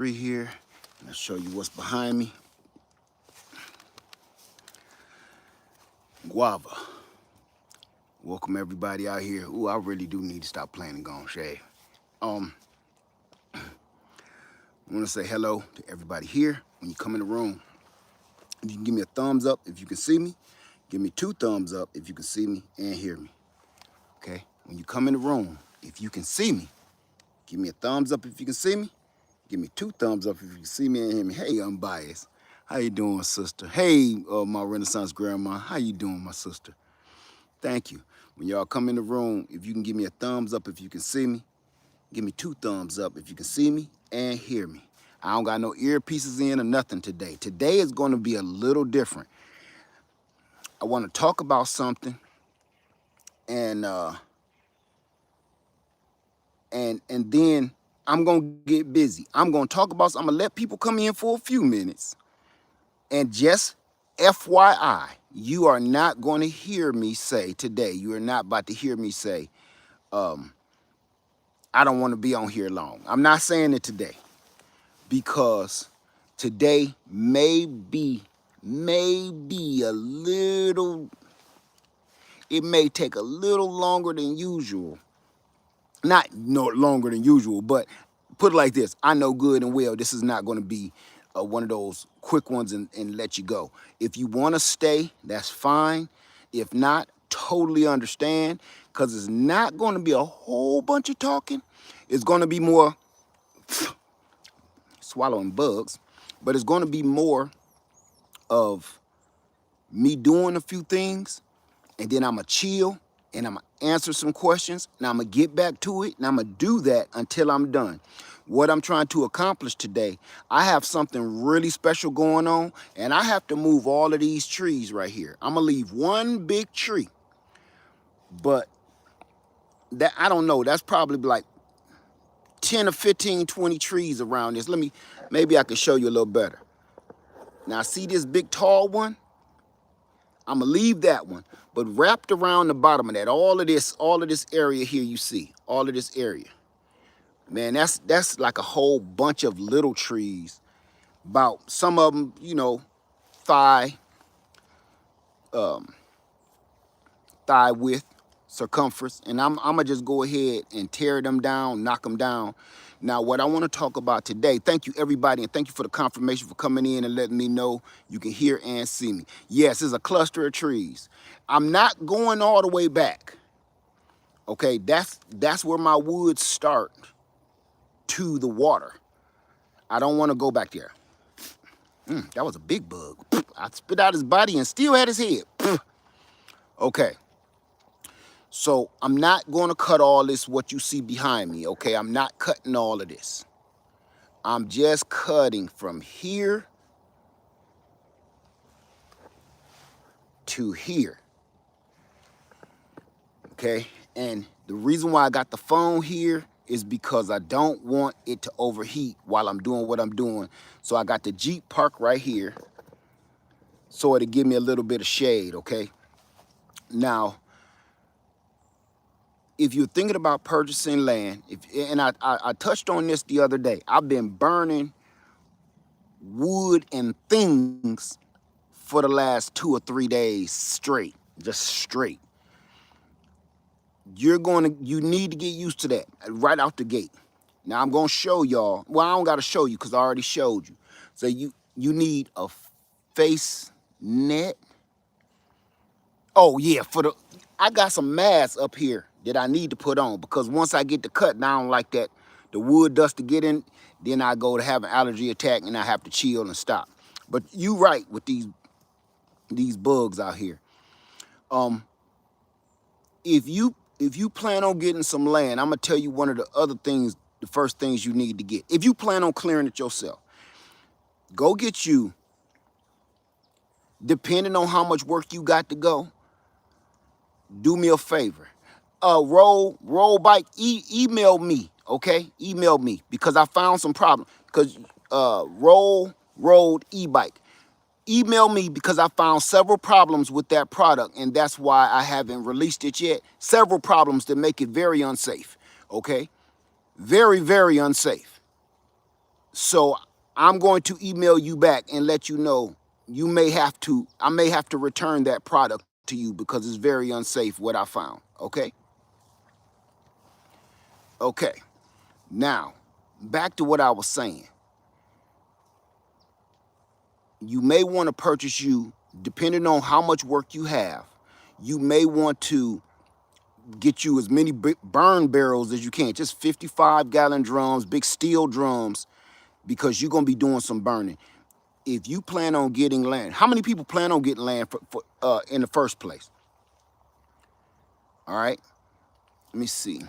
here, and I'll show you what's behind me. Guava. Welcome everybody out here. Ooh, I really do need to stop playing and go and shave. I want to say hello to everybody here. When you come in the room, you can give me a thumbs up if you can see me. Give me 2 thumbs up if you can see me and hear me. Okay? When you come in the room, if you can see me, give me a thumbs up if you can see me. Give me 2 thumbs up if you can see me and hear me. Hey, Unbiased. How you doing, sister? Hey, my Renaissance grandma. How you doing, my sister? Thank you. When y'all come in the room, if you can give me a thumbs up if you can see me. Give me 2 thumbs up if you can see me and hear me. I don't got no earpieces in or nothing today. Today is going to be a little different. I want to talk about something and then I'm going to get busy. I'm going to talk about something. I'm going to let people come in for a few minutes. And just FYI, you are not going to hear me say today, you are not about to hear me say, I don't want to be on here long. I'm not saying it today because today may be a little, it may take a little longer than usual. Not no longer than usual, but put it like this. I know good and well this is not going to be one of those quick ones and let you go. If you want to stay, that's fine. If not, totally understand, because it's not going to be a whole bunch of talking. It's going to be more swallowing bugs, but it's going to be more of me doing a few things, and then I'm going to chill, and I'm going to answer some questions, and I'm going to get back to it, and I'm going to do that until I'm done. What I'm trying to accomplish today, I have something really special going on, and I have to move all of these trees right here. I'm going to leave one big tree, but that, I don't know, that's probably like 10 or 15, 20 trees around this. Maybe I can show you a little better. Now, see this big tall one? I'm gonna leave that one, but wrapped around the bottom of that, all of this area here you see, all of this area. Man, that's like a whole bunch of little trees, about some of them, you know, thigh width, circumference, and I'm gonna just go ahead and tear them down, knock them down. Now, what I want to talk about today, thank you everybody, and thank you for the confirmation for coming in and letting me know you can hear and see me. Yes, it's a cluster of trees. I'm not going all the way back. Okay, that's where my woods start to the water. I don't want to go back there. That was a big bug. I spit out his body and still had his head. Okay. So I'm not going to cut all this, what you see behind me, okay? I'm not cutting all of this. I'm just cutting from here to here, okay? And the reason why I got the phone here is because I don't want it to overheat while I'm doing what I'm doing. So I got the Jeep parked right here so it'll give me a little bit of shade, okay? Now, if you're thinking about purchasing land, and I touched on this the other day, I've been burning wood and things for the last 2 or 3 days straight, just straight. You need to get used to that right out the gate. Now I'm gonna show y'all. Well, I don't gotta show you because I already showed you. So you need a face net. Oh yeah, I got some masks up here that I need to put on, because once I get the cut down like that, the wood dust to get in, then I go to have an allergy attack and I have to chill and stop. But you right with these bugs out here. If you plan on getting some land, I'm gonna tell you one of the first things you need to get. If you plan on clearing it yourself, go get you, depending on how much work you got to go, do me a favor. Roll bike, email me, okay? Email me, because I found some problem. Because road e-bike. Email me because I found several problems with that product, and that's why I haven't released it yet. Several problems that make it very unsafe, okay? Very, very unsafe. So I'm going to email you back and let you know I may have to return that product to you because it's very unsafe what I found. Okay? Okay. Now, back to what I was saying. You may want to purchase you, depending on how much work you have, you may want to get you as many burn barrels as you can, just 55-gallon drums, big steel drums, because you're going to be doing some burning. If you plan on getting land, how many people plan on getting land in the first place? All right, let me see.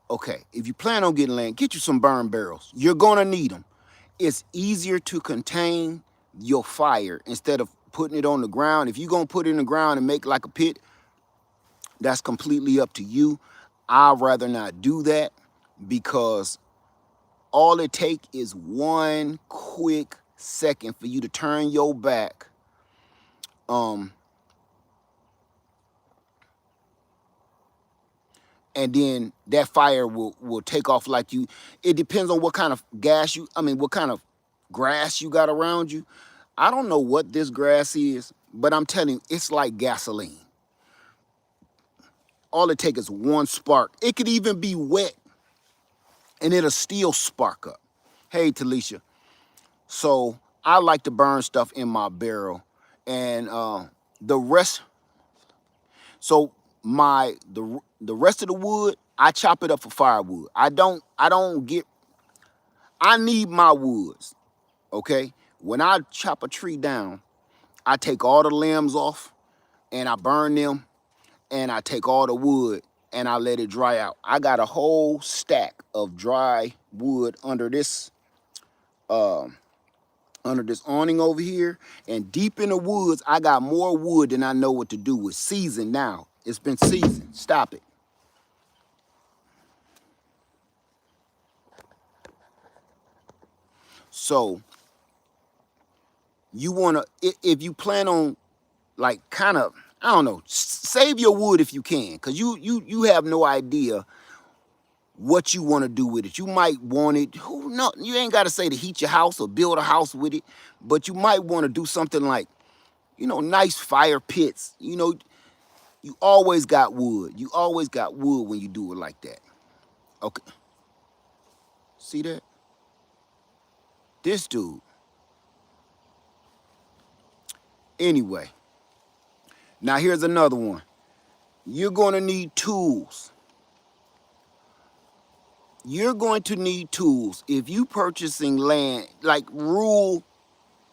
Okay, if you plan on getting land, get you some burn barrels. You're going to need them. It's easier to contain your fire instead of putting it on the ground. If you're going to put it in the ground and make like a pit, that's completely up to you. I'd rather not do that because all it takes is one quick second for you to turn your back. And then that fire will take off like you. It depends on what kind of what kind of grass you got around you. I don't know what this grass is, but I'm telling you, it's like gasoline. All it takes is one spark. It could even be wet, and it'll still spark up. Hey, Talisha. So I like to burn stuff in my barrel, and the rest. So the rest of the wood, I chop it up for firewood. I need my woods, okay? When I chop a tree down, I take all the limbs off and I burn them, and I take all the wood and I let it dry out. I got a whole stack of dry wood under this awning over here, and deep in the woods, I got more wood than I know what to do with. Seasoned now. It's been seasoned. Stop it. So you wanna, if you plan on like kind of, I don't know, save your wood if you can, cause you have no idea what you want to do with it. You might want it. Who know? You ain't got to say to heat your house or build a house with it, but you might want to do something like, nice fire pits. You always got wood. You always got wood when you do it like that. Okay, see that? This dude. Anyway, now here's another one. You're going to need tools. You're going to need tools if you purchasing land, like rural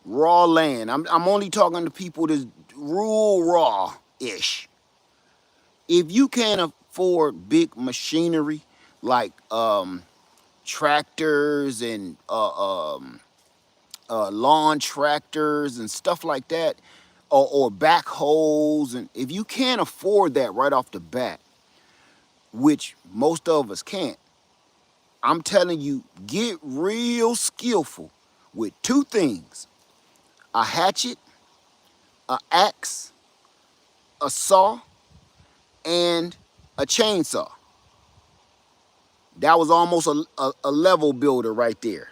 raw land. I'm only talking to people that's rural raw-ish. If you can't afford big machinery like tractors and lawn tractors and stuff like that, or backhoes, and if you can't afford that right off the bat, which most of us can't, I'm telling you, get real skillful with two things: a hatchet, an axe, a saw, and a chainsaw. That was almost a level builder right there.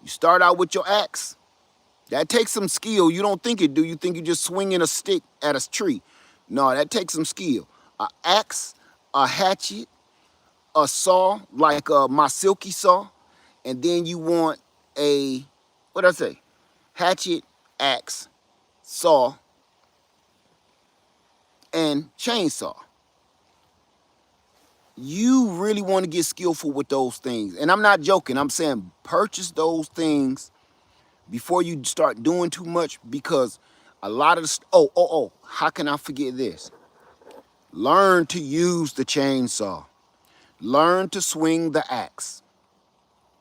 You start out with your axe. That takes some skill. You don't think it do. You think you just swinging a stick at a tree. No, that takes some skill. A axe, a hatchet, a saw, like my silky saw, and then you want what did I say? Hatchet, axe, saw, and chainsaw. You really want to get skillful with those things. And I'm not joking. I'm saying purchase those things before you start doing too much, because a lot of the, how can I forget this? Learn to use the chainsaw. Learn to swing the axe,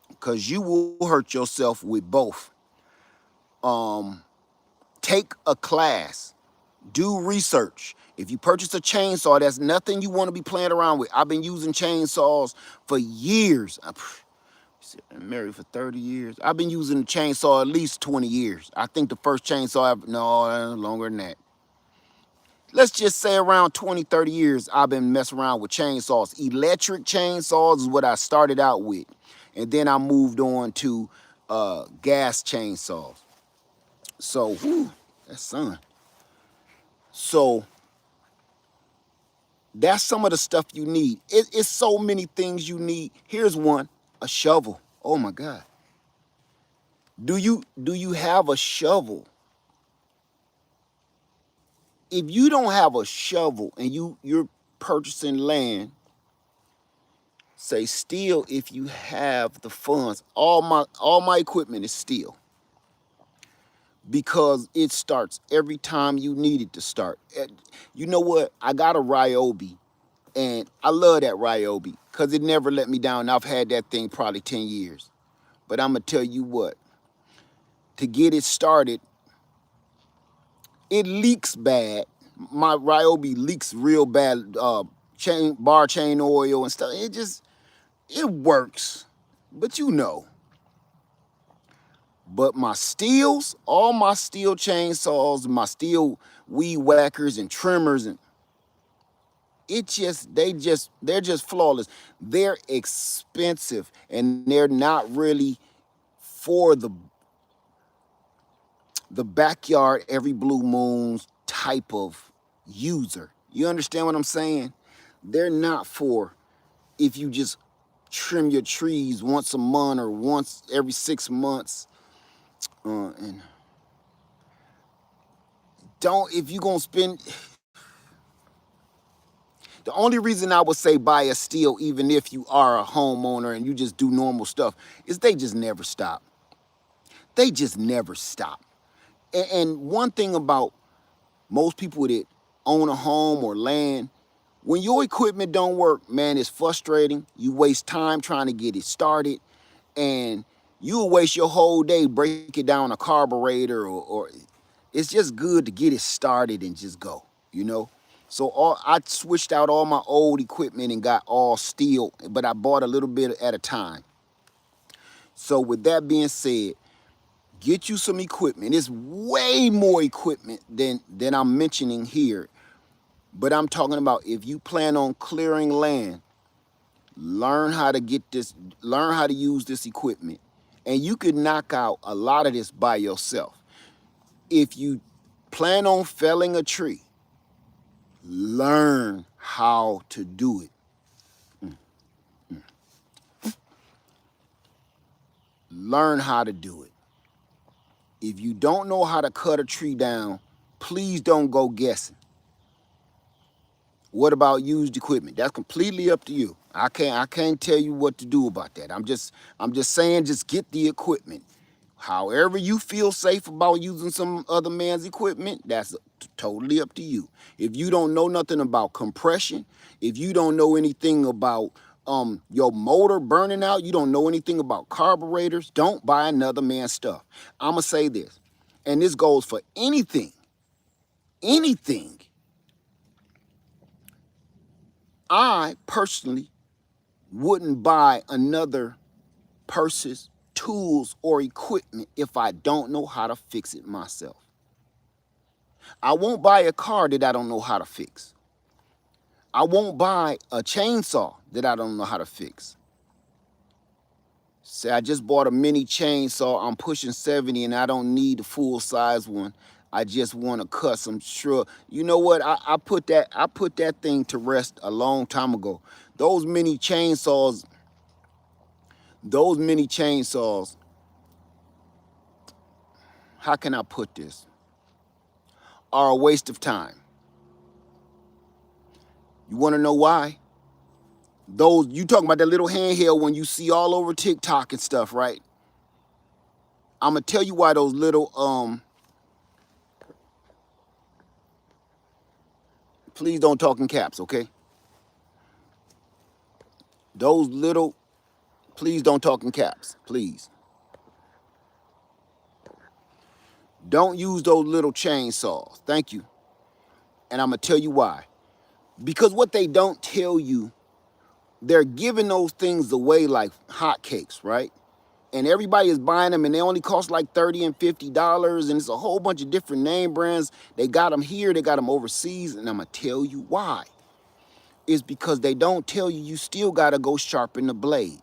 because you will hurt yourself with both. Take a class. Do research. If you purchase a chainsaw, that's nothing you want to be playing around with. I've been using chainsaws for years. I'm married for 30 years. I've been using the chainsaw at least 20 years. I think the first chainsaw no, longer than that. let's just say around 20, 30 years, I've been messing around with chainsaws. Electric chainsaws is what I started out with. And then I moved on to gas chainsaws. So, whew, that's sun. So that's some of the stuff you need. It's so many things you need. Here's one, a shovel. Oh my God. Do you have a shovel? If you don't have a shovel and you're purchasing land, say steel if you have the funds. All my equipment is steel because it starts every time you need it to start. You know what? I got a Ryobi and I love that Ryobi because it never let me down. I've had that thing probably 10 years. But I'm gonna tell you what, to get it started, it leaks bad. My Ryobi leaks real bad, chain oil and stuff. It works, but you know. But my steels, all my steel chainsaws, my steel weed whackers and trimmers, and they're just flawless. They're expensive and they're not really for the backyard every blue moon's type of user. You understand what I'm saying? They're not for if you just trim your trees once a month or once every 6 months. And don't, if you're gonna spend, the only reason I would say buy a steel, even if you are a homeowner and you just do normal stuff, is they just never stop. They just never stop. And one thing about most people that own a home or land, when your equipment don't work, man, it's frustrating. You waste time trying to get it started, and you'll waste your whole day breaking down a carburetor or it's just good to get it started and just go, you know? So I switched out all my old equipment and got all steel, but I bought a little bit at a time. So with that being said, get you some equipment. It's way more equipment than I'm mentioning here. But I'm talking about if you plan on clearing land, learn how to learn how to use this equipment. And you can knock out a lot of this by yourself. If you plan on felling a tree, learn how to do it. Learn how to do it. If you don't know how to cut a tree down, please don't go guessing. What about used equipment? That's completely up to you. I can't tell you what to do about that. I'm just saying just get the equipment. However you feel safe about using some other man's equipment, that's totally up to you. If you don't know nothing about compression, if you don't know anything about your motor burning out, you don't know anything about carburetors, don't buy another man's stuff. I'ma say this, and this goes for anything. Anything. I personally wouldn't buy another person's tools or equipment if I don't know how to fix it myself. I won't buy a car that I don't know how to fix. I won't buy a chainsaw that I don't know how to fix. Say I just bought a mini chainsaw, I'm pushing 70 and I don't need the full size one. I just want to cut some shrub. You know what? I put that thing to rest a long time ago. Those mini chainsaws, how can I put this? Are a waste of time. You want to know why? Those, you talking about that little handheld one you see all over TikTok and stuff, right? I'm gonna tell you why those little please don't talk in caps, okay? Those little, please don't talk in caps, please. Don't use those little chainsaws. Thank you. And I'm gonna tell you why. Because what they don't tell you, they're giving those things away like hotcakes, right? and everybody is buying them, and they only cost like $30 and $50, and it's a whole bunch of different name brands. They got them here, they got them overseas, and I'm gonna tell you why. It's because they don't tell you still gotta go sharpen the blade.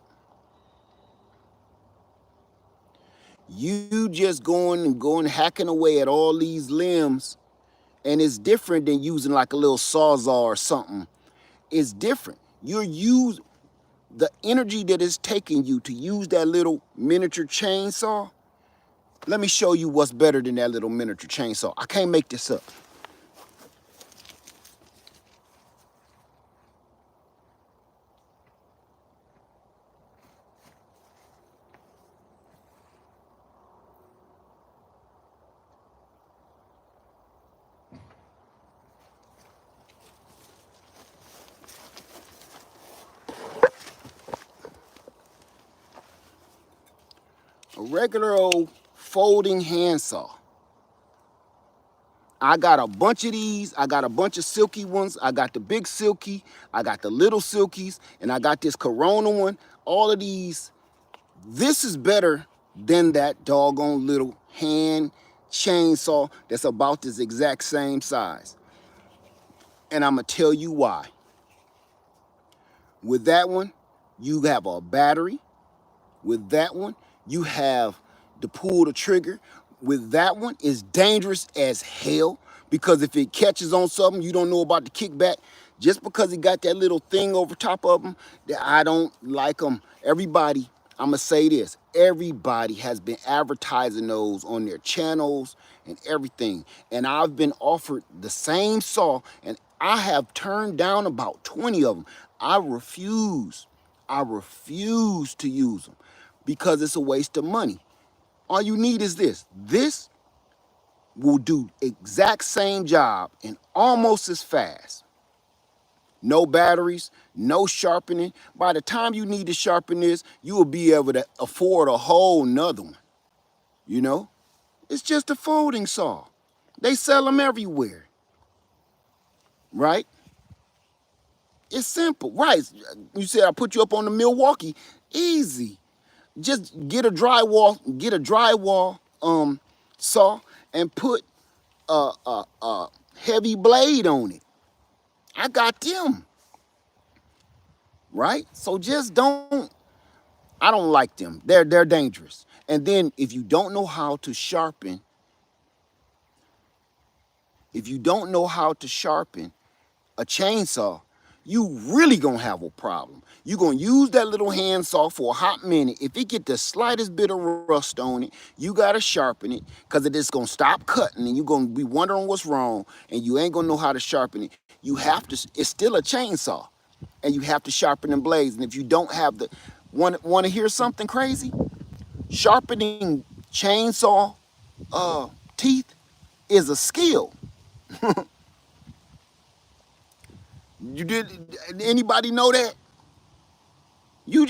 You just going hacking away at all these limbs, and it's different than using like a little sawzall or something. It's different. You're using the energy that is taking you to use that little miniature chainsaw. Let me show you what's better than that little miniature chainsaw. I can't make this up. A regular old folding handsaw. I got a bunch of these. I got a bunch of silky ones. I got the big silky. I got the little silkies. And I got this Corona one. All of these. This is better than that doggone little hand chainsaw that's about this exact same size. And I'm going to tell you why. With that one, you have a battery. With that one, you have to pull the trigger. With that one, it's dangerous as hell, because if it catches on something you don't know about the kickback, just because it got that little thing over top of them, that I don't like them. Everybody, I'm gonna say this, everybody has been advertising those on their channels and everything. And I've been offered the same saw, and I have turned down about 20 of them. I refuse to use them because it's a waste of money. All you need is this. This will do exact same job and almost as fast. No batteries, no sharpening. By the time you need to sharpen this, you will be able to afford a whole nother one. You know? It's just a folding saw. They sell them everywhere. Right? It's simple. Right. You said I put you up on the Milwaukee. Easy. Just get a drywall saw and put a heavy blade on it. I got them. Right? So just don't, I don't like them. They're dangerous. And then if you don't know how to sharpen, a chainsaw, you really gonna have a problem. You're gonna use that little handsaw for a hot minute. If it get the slightest bit of rust on it, you gotta sharpen it, because it is gonna stop cutting and you're gonna be wondering what's wrong, and you ain't gonna know how to sharpen it. You have to, it's still a chainsaw, and you have to sharpen them blades. And if you don't have the, want to hear something crazy? Sharpening chainsaw teeth is a skill. Anybody know that? You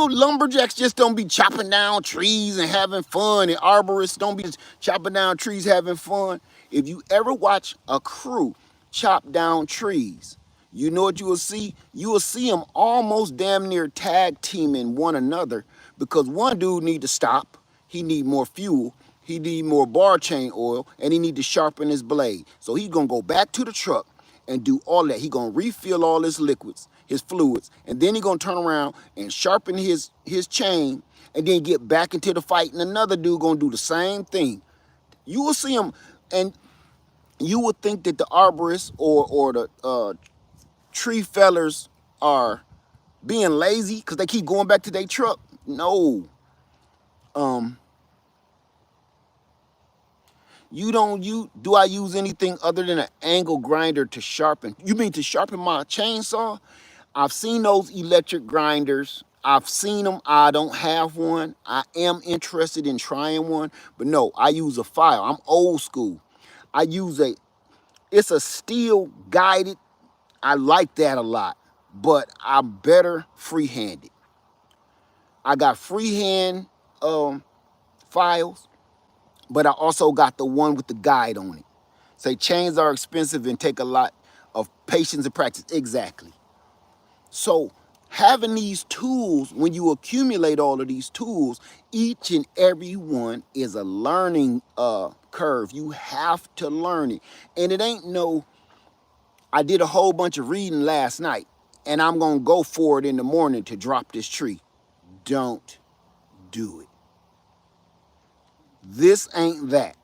lumberjacks just don't be chopping down trees and having fun, and arborists don't be chopping down trees having fun. If you ever watch a crew chop down trees, you know what you will see? You will see them almost damn near tag teaming one another, because one dude need to stop, he need more fuel, he need more bar chain oil, and he need to sharpen his blade. So he's gonna go back to the truck and do all that. He gonna refill all his liquids, his fluids, and then he gonna turn around and sharpen his chain, and then get back into the fight, and another dude gonna do the same thing. You will see him, and you would think that the arborists or the tree fellers are being lazy because they keep going back to their truck. No. Do I use anything other than an angle grinder to sharpen? You mean to sharpen my chainsaw? I've seen those electric grinders. I've seen them. I don't have one. I am interested in trying one, but no, I use a file. I'm old school. It's a steel guided. I like that a lot, but I'm better free-handed. I got freehand files, but I also got the one with the guide on it. Say chains are expensive and take a lot of patience and practice. Exactly. So having these tools, when you accumulate all of these tools, each and every one is a learning curve. You have to learn it. And it ain't no, I did a whole bunch of reading last night and I'm going to go for it in the morning to drop this tree. Don't do it. This ain't that,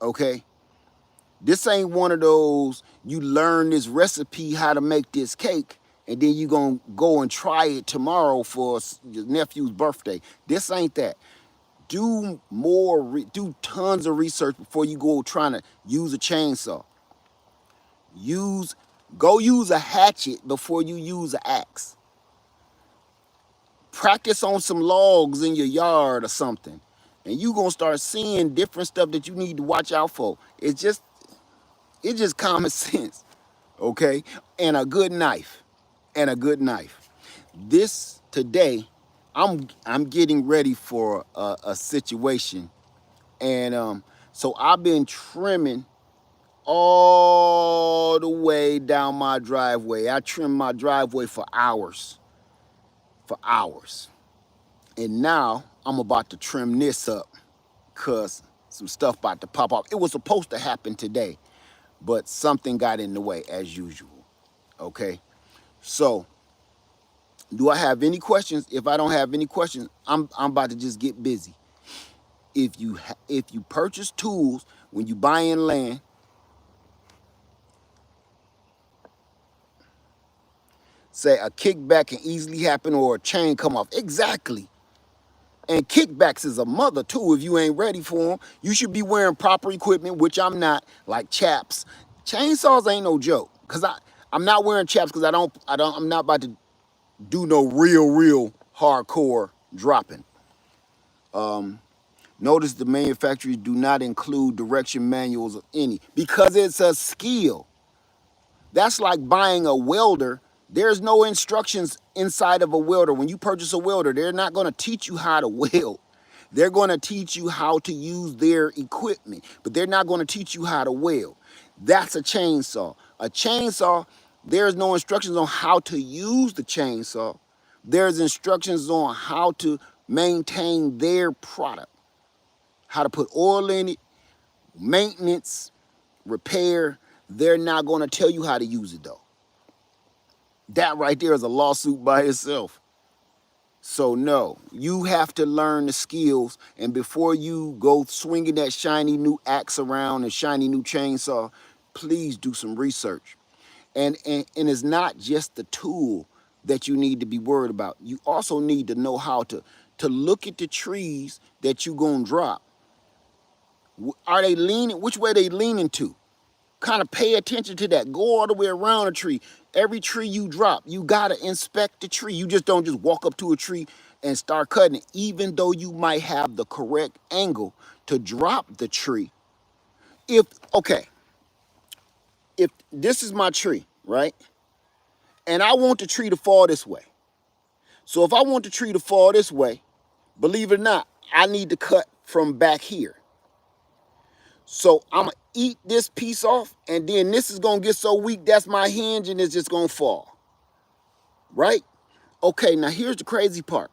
okay? This ain't one of those, you learn this recipe how to make this cake and then you gonna go and try it tomorrow for your nephew's birthday. This ain't that. Do do tons of research before you go trying to use a chainsaw. Go use a hatchet before you use an axe. Practice on some logs in your yard or something, and you gonna start seeing different stuff that you need to watch out for. It's just common sense, okay? And a good knife, This today, I'm getting ready for a situation, and so I've been trimming all the way down my driveway. I trimmed my driveway for hours, and now I'm about to trim this up because some stuff about to pop off. It was supposed to happen today, but something got in the way as usual, okay? So, do I have any questions? If I don't have any questions, I'm about to just get busy. If you purchase tools when you buy in land, say a kickback can easily happen or a chain come off. Exactly. And kickbacks is a mother too if you ain't ready for them. You should be wearing proper equipment, which I'm not, like chaps. Chainsaws ain't no joke. Cause I'm not wearing chaps because I'm not about to do no real hardcore dropping. Notice the manufacturers do not include direction manuals of any because it's a skill. That's like buying a welder. There's no instructions inside of a welder. When you purchase a welder, they're not going to teach you how to weld. They're going to teach you how to use their equipment, but they're not going to teach you how to weld. That's a chainsaw. A chainsaw, there's no instructions on how to use the chainsaw. There's instructions on how to maintain their product, how to put oil in it, maintenance, repair. They're not going to tell you how to use it though. That right there is a lawsuit by itself. So no, you have to learn the skills, and before you go swinging that shiny new axe around and shiny new chainsaw, please do some research. And it's not just the tool that you need to be worried about. You also need to know how to look at the trees that you gonna drop. Are they leaning? Which way they leaning to? Kind of pay attention to that. Go all the way around a tree. Every tree you drop, you gotta inspect the tree. You just don't just walk up to a tree and start cutting it, even though you might have the correct angle to drop the tree. If this is my tree, right? And I want the tree to fall this way. So if I want the tree to fall this way, believe it or not, I need to cut from back here. So I'm gonna eat this piece off, and then this is gonna get so weak, that's my hinge, and it's just gonna fall, right? Okay, now here's the crazy part.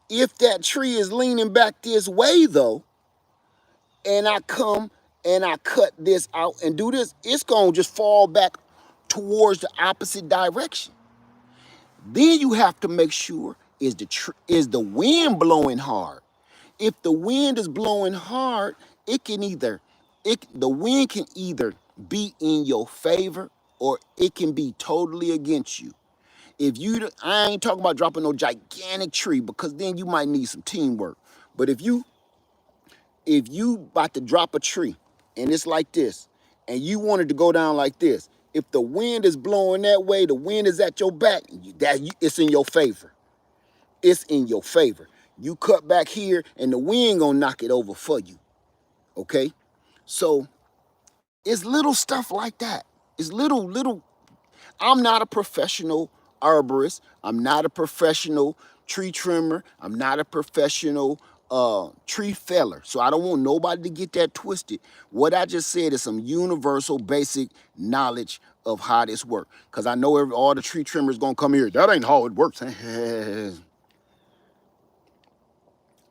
If that tree is leaning back this way though, and I come and I cut this out and do this, it's gonna just fall back towards the opposite direction. Then you have to make sure, is the wind blowing hard? If the wind is blowing hard, the wind can either be in your favor or it can be totally against you. I ain't talking about dropping no gigantic tree because then you might need some teamwork. But if you about to drop a tree and it's like this, and you wanted to go down like this, if the wind is blowing that way, the wind is at your back, it's in your favor. It's in your favor. You cut back here and the wind gonna knock it over for you, okay? So it's little stuff like that. It's little. I'm not a professional arborist. I'm not a professional tree trimmer. I'm not a professional tree feller. So I don't want nobody to get that twisted. What I just said is some universal basic knowledge of how this works. Because I know all the tree trimmers going to come here. That ain't how it works.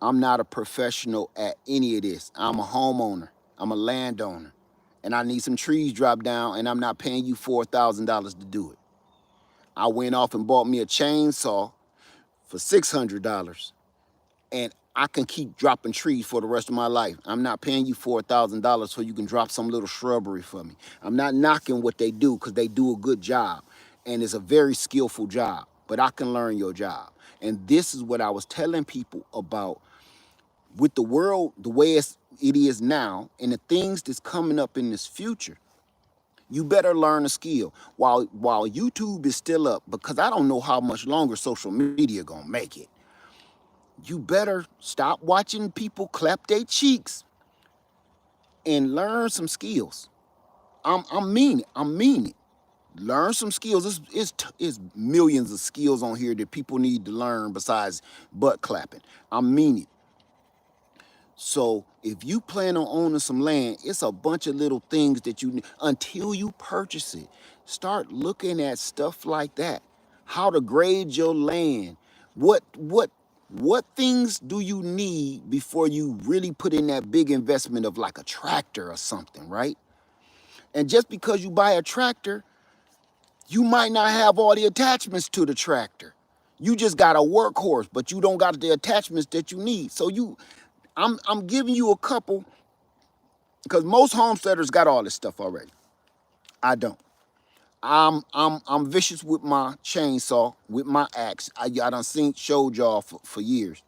I'm not a professional at any of this. I'm a homeowner. I'm a landowner. And I need some trees dropped down, and I'm not paying you $4,000 to do it. I went off and bought me a chainsaw for $600, and I can keep dropping trees for the rest of my life. I'm not paying you $4,000 so you can drop some little shrubbery for me. I'm not knocking what they do, because they do a good job, and it's a very skillful job, but I can learn your job. And this is what I was telling people about with the world, the way it is now, and the things that's coming up in this future. You better learn a skill while YouTube is still up, because I don't know how much longer social media gonna make it. You better stop watching people clap their cheeks and learn some skills. I mean it. I mean it. Learn some skills. It's millions of skills on here that people need to learn besides butt clapping. I mean it. So if you plan on owning some land, it's a bunch of little things that you need until you purchase it. Start looking at stuff like that. How to grade your land. What things do you need before you really put in that big investment of like a tractor or something, right? And just because you buy a tractor, you might not have all the attachments to the tractor. You just got a workhorse, but you don't got the attachments that you need. So I'm giving you a couple, because most homesteaders got all this stuff already. I don't. I'm vicious with my chainsaw, with my axe. I done showed y'all for years.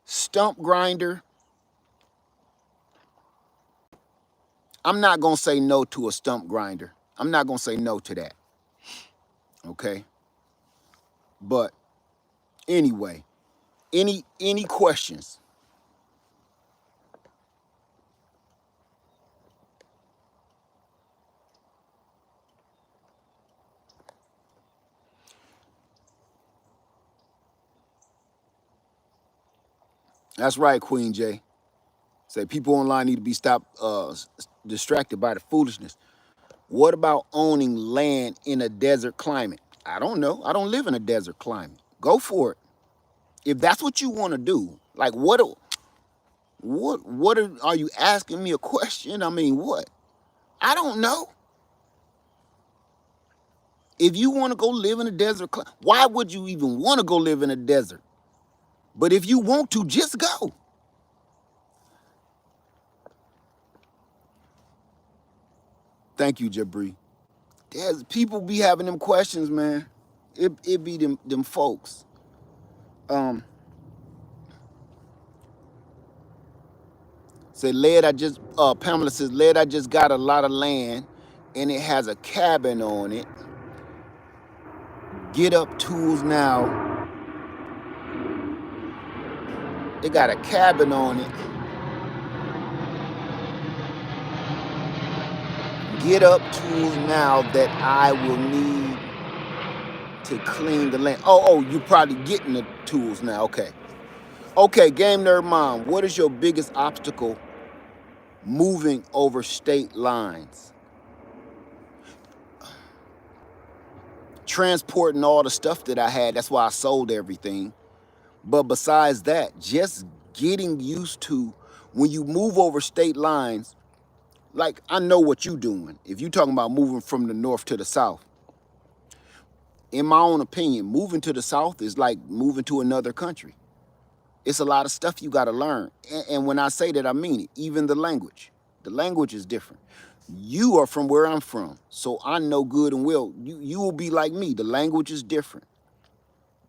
Stump grinder. I'm not gonna say no to a stump grinder. I'm not gonna say no to that. Okay. But anyway, any questions? That's right, Queen J. Say people online need to be stopped, distracted by the foolishness. What about owning land in a desert climate? I don't know. I don't live in a desert climate. Go for it. If that's what you want to do, like are you asking me a question? I mean, what? I don't know. If you want to go live in a desert climate, why would you even want to go live in a desert? But if you want to, just go. Thank you, Jabri. There's people be having them questions, man. It be them folks. Say Led, Pamela says, Led, I just got a lot of land and it has a cabin on it. Get up tools now. It got a cabin on it. Get up tools now that I will need to clean the land. Oh, you probably getting the tools now. Okay. Okay, Game Nerd Mom, what is your biggest obstacle moving over state lines? Transporting all the stuff that I had. That's why I sold everything. But besides that, just getting used to when you move over state lines, like I know what you're doing. If you're talking about moving from the north to the south, in my own opinion, moving to the south is like moving to another country. It's a lot of stuff you got to learn. And when I say that, I mean it. Even the language. The language is different. You are from where I'm from, so I know good and well. You will be like me. The language is different.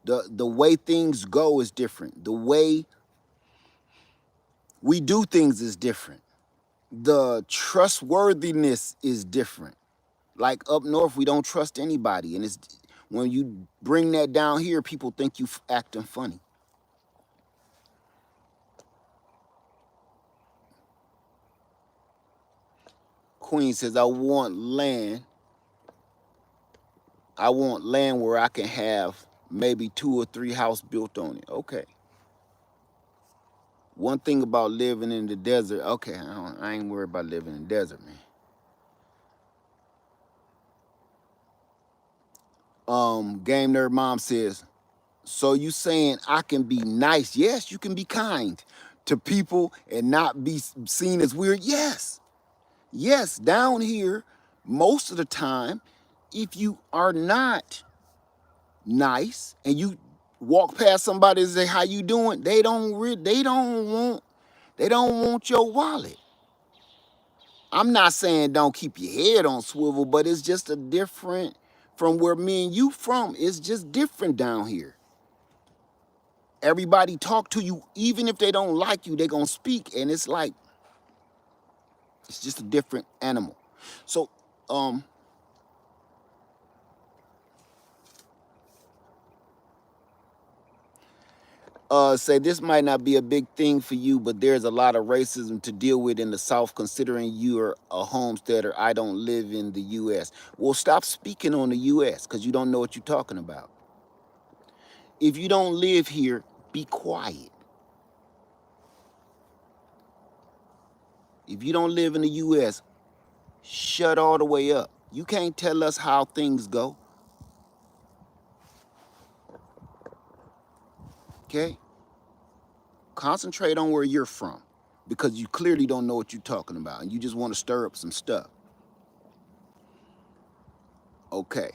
The way things go is different. The way we do things is different. The trustworthiness is different. Like up north, we don't trust anybody. And it's when you bring that down here, people think you acting funny. Queen says, I want land. I want land where I can have maybe 2 or 3 houses built on it. Okay. One thing about living in the desert, okay, I ain't worried about living in the desert, man. Game Nerd Mom says, so you saying I can be nice? Yes, you can be kind to people and not be seen as weird. Yes. Yes, down here, most of the time, if you are not nice and you walk past somebody and say, how you doing? They don't want your wallet. I'm not saying don't keep your head on swivel, but it's just a different from where me and you from. It's just different down here. Everybody talk to you, even if they don't like you, they gonna speak, and it's like it's just a different animal. So, say this might not be a big thing for you, but there's a lot of racism to deal with in the South, considering you're a homesteader. I don't live in the U.S. Well, stop speaking on the U.S. because you don't know what you're talking about. If you don't live here, be quiet. If you don't live in the U.S., shut all the way up. You can't tell us how things go. Okay? Concentrate on where you're from because you clearly don't know what you're talking about and you just want to stir up some stuff. Okay.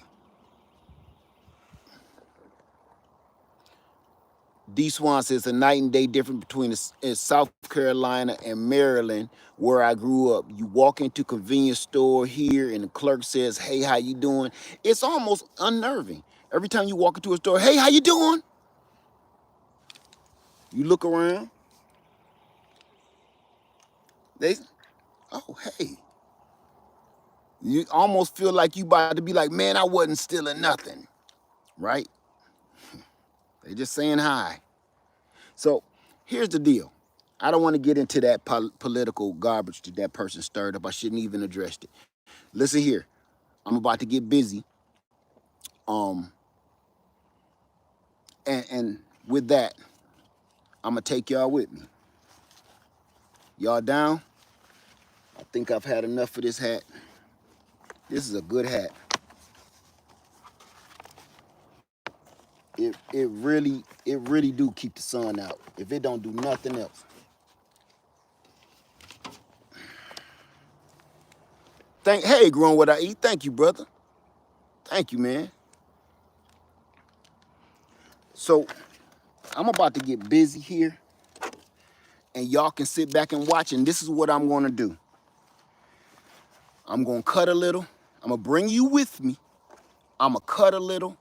D Swan says a night and day difference between South Carolina and Maryland, where I grew up. You walk into a convenience store here and the clerk says, hey, how you doing? It's almost unnerving. Every time you walk into a store, hey, how you doing? You look around, they, oh, hey. You almost feel like you about to be like, man, I wasn't stealing nothing, right? They just saying hi. So here's the deal. I don't want to get into that political garbage that that person stirred up. I shouldn't even address it. Listen here. I'm about to get busy. And with that, I'm gonna take y'all with me. Y'all down? I think I've had enough of this hat. This is a good hat. It really do keep the sun out. If it don't do nothing else. Hey, growing what I eat. Thank you, brother. Thank you, man. So I'm about to get busy here, and y'all can sit back and watch. And this is what I'm gonna do. I'm gonna cut a little. I'm gonna bring you with me. I'm gonna cut a little,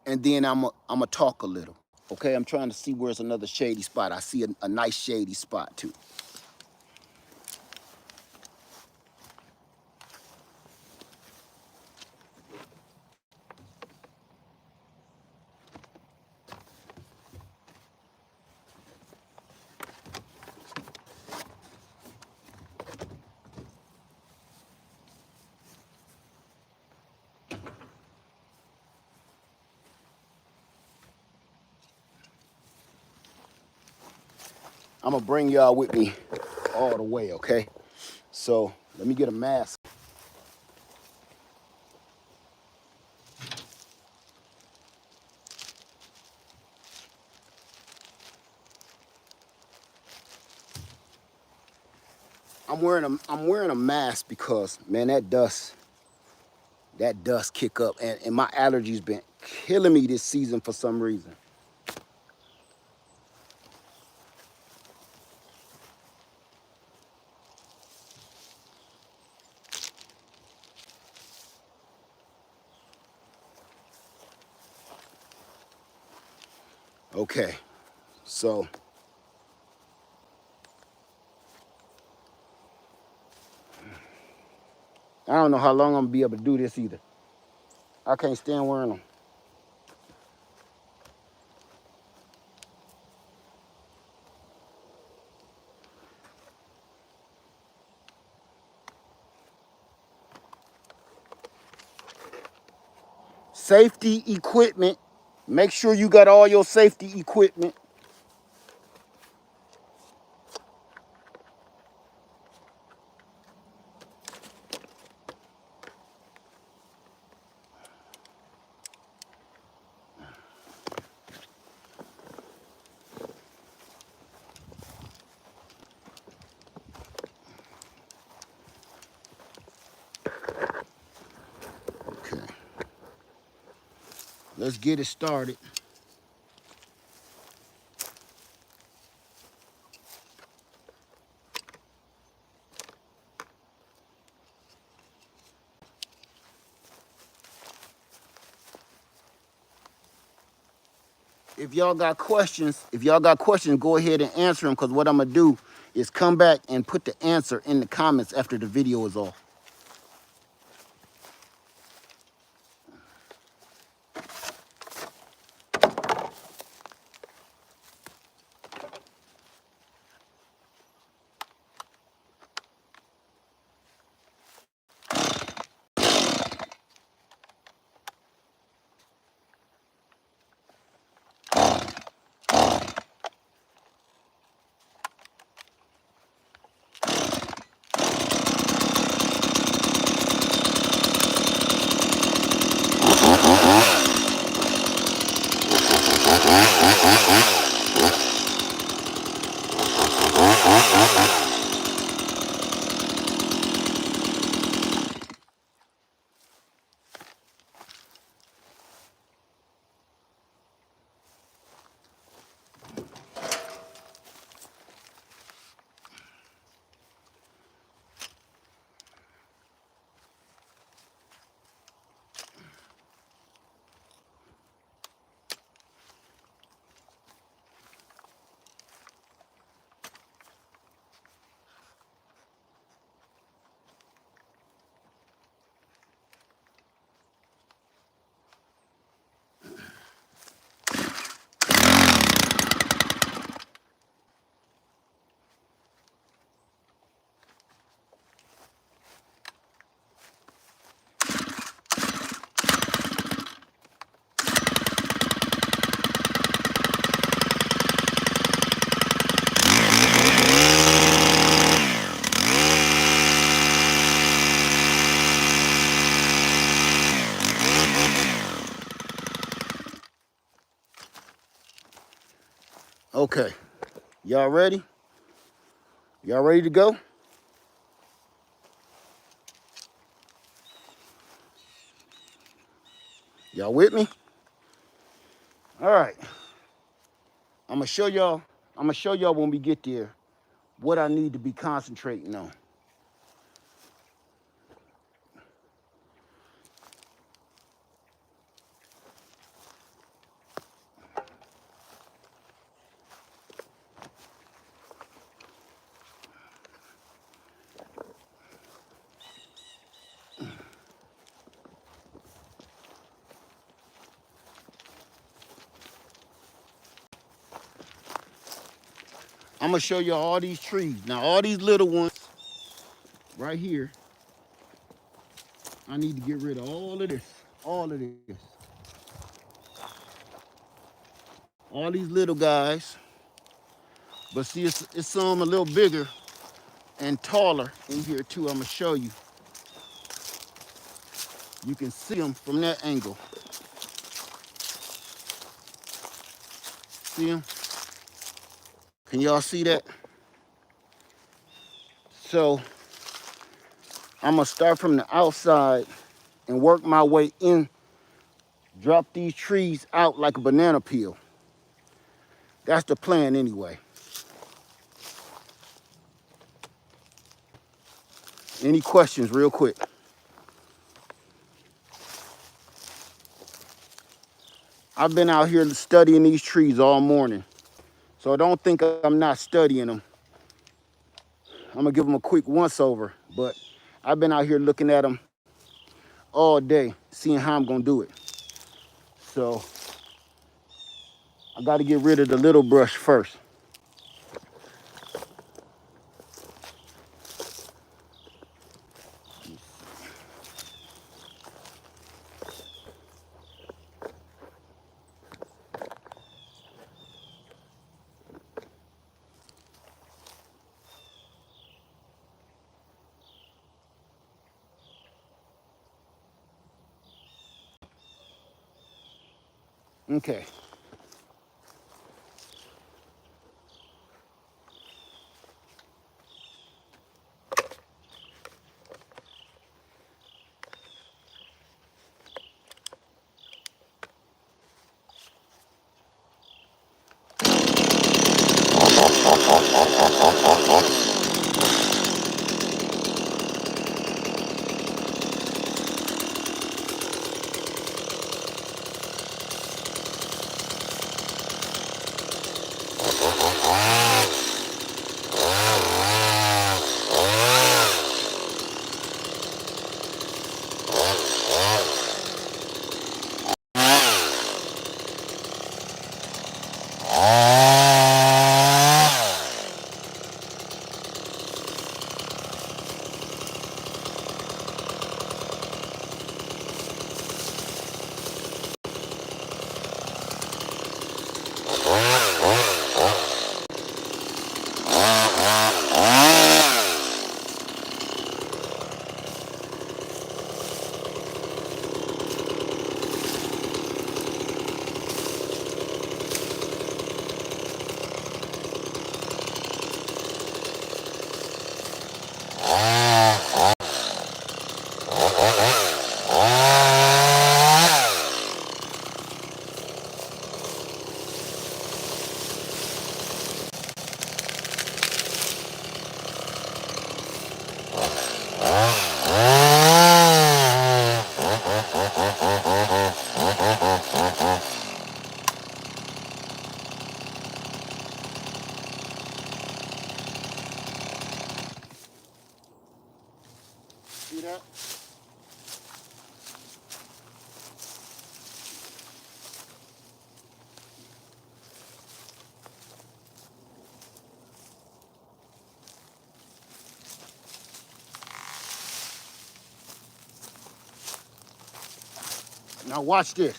and then I'm gonna talk a little. Okay, I'm trying to see where's another shady spot. I see a nice shady spot too. I'm gonna bring y'all with me all the way, okay? So let me get a mask. I'm wearing a mask because man, that dust kick up, and my allergies been killing me this season for some reason. Okay, so I don't know how long I'm gonna be able to do this either. I can't stand wearing them. Safety equipment. Make sure you got all your safety equipment. let's get it started. If y'all got questions, go ahead and answer them, because what I'm gonna do is come back and put the answer in the comments after the video is off. Okay, y'all ready? Y'all ready to go? Y'all with me? All right. I'm gonna show y'all when we get there what I need to be concentrating on. I'm gonna show y'all all these trees. Now, all these little ones right here, I need to get rid of all of this. All of this. All these little guys. But see, it's some a little bigger and taller in here too. I'm gonna show you. You can see them from that angle. See them? Can y'all see that? So I'm gonna start from the outside and work my way in. Drop these trees out like a banana peel. That's the plan anyway. Any questions real quick? I've been out here studying these trees all morning. So don't think I'm not studying them. I'm gonna give them a quick once over, but I've been out here looking at them all day, seeing how I'm gonna do it. So I gotta get rid of the little brush first. Okay. Now watch this.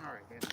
All right.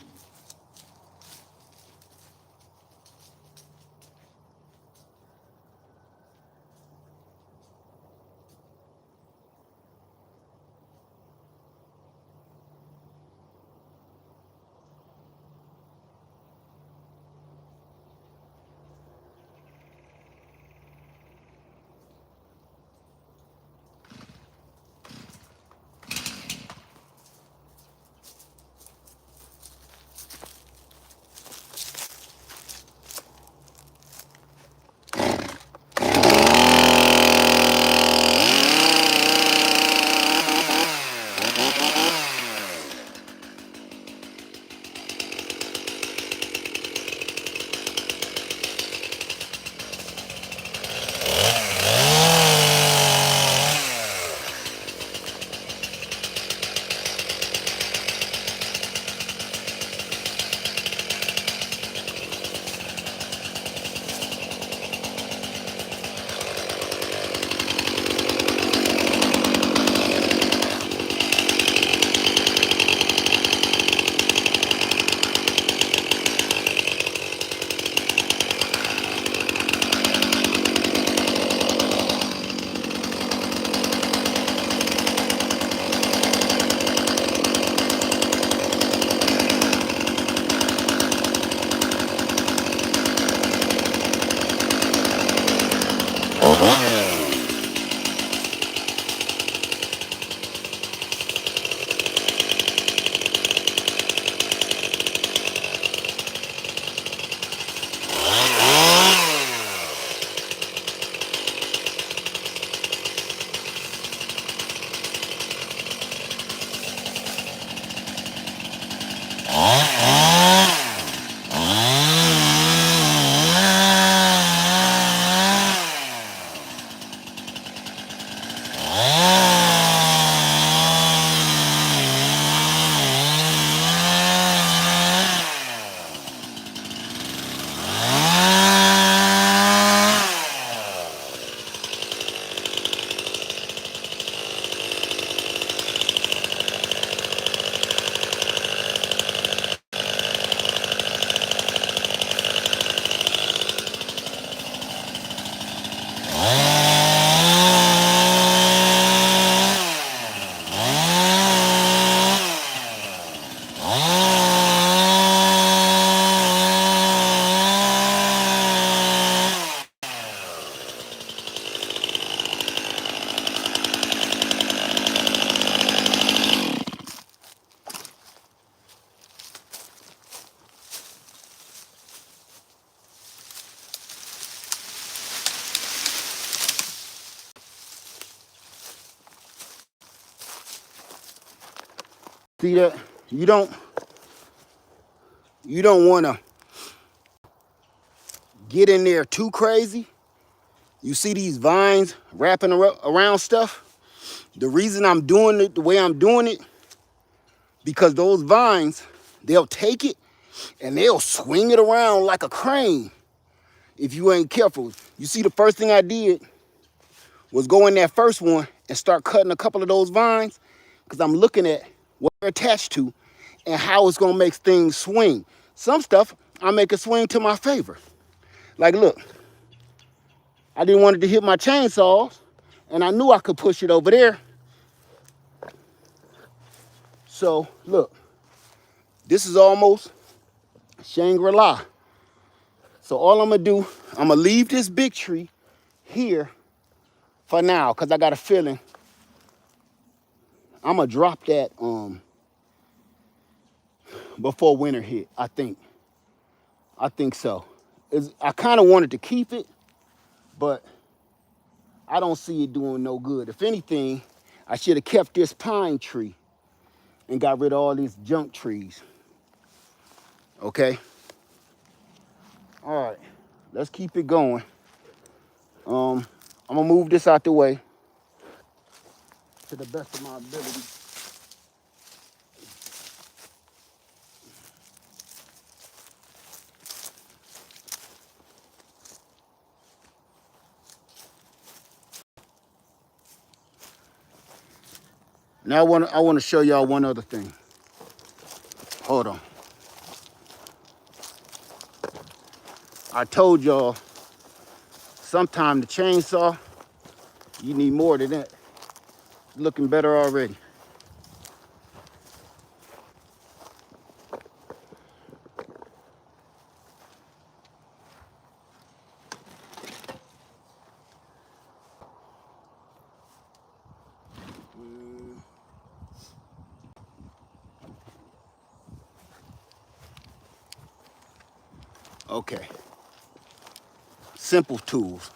See that? You don't want to get in there too crazy. You see these vines wrapping around stuff? The reason I'm doing it the way I'm doing it, because those vines, they'll take it and they'll swing it around like a crane if you ain't careful. You see, the first thing I did was go in that first one and start cutting a couple of those vines, because I'm looking at what they're attached to and how it's gonna make things swing. Some stuff I make it swing to my favor. Like, look, I didn't want it to hit my chainsaws, and I knew I could push it over there. So look, this is almost Shangri-La. So all I'm gonna do, I'm gonna leave this big tree here for now, cause I got a feeling I'm gonna drop that before winter hit. I think so. I kind of wanted to keep it, but I don't see it doing no good. If anything, I should have kept this pine tree and got rid of all these junk trees. Okay. All right. Let's keep it going. I'm gonna move this out the way to the best of my ability. Now I want to show y'all one other thing. Hold on. I told y'all sometime the chainsaw, you need more than that. It's looking better already. Okay. Simple tools.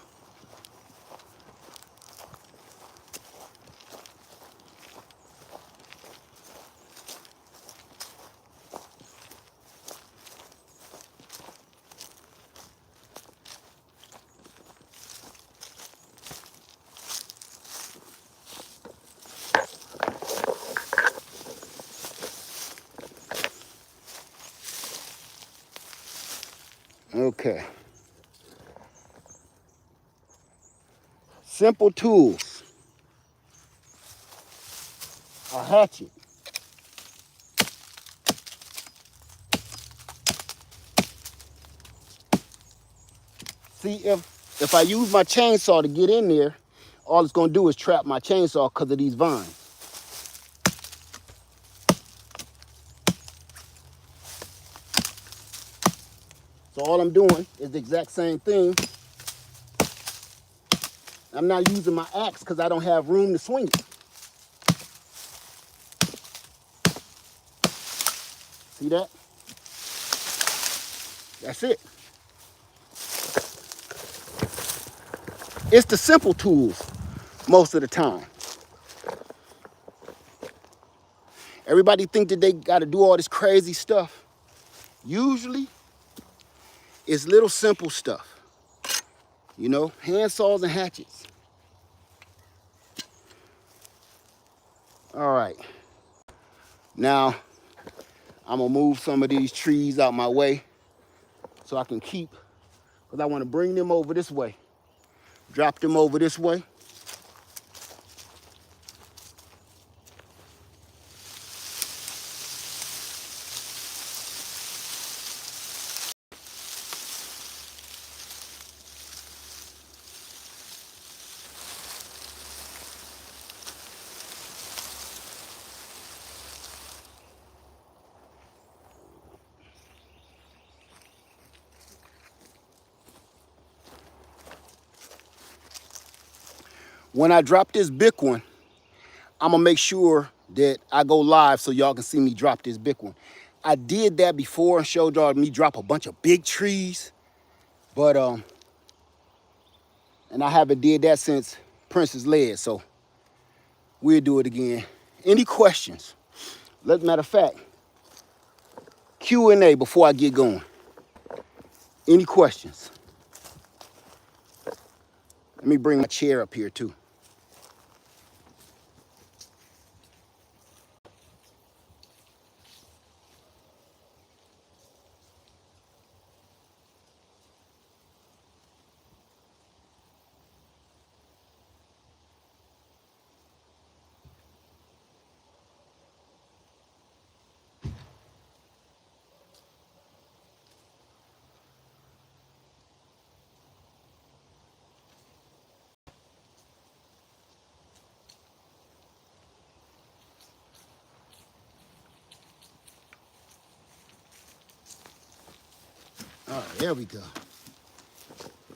Okay. Simple tools. A hatchet. See, if I use my chainsaw to get in there, all it's gonna do is trap my chainsaw because of these vines. So all I'm doing is the exact same thing. I'm not using my axe because I don't have room to swing it. See that? That's it. It's the simple tools most of the time. Everybody think that they got to do all this crazy stuff. Usually, it's little simple stuff. You know, hand saws and hatchets. All right. Now, I'm gonna move some of these trees out my way so I can keep, because I want to bring them over this way. Drop them over this way. When I drop this big one, I'm gonna make sure that I go live so y'all can see me drop this big one. I did that before and showed y'all me drop a bunch of big trees, but and I haven't did that since Princess Led, so we'll do it again. Any questions? Matter of fact, Q&A before I get going. Any questions? Let me bring my chair up here too. All right, there we go.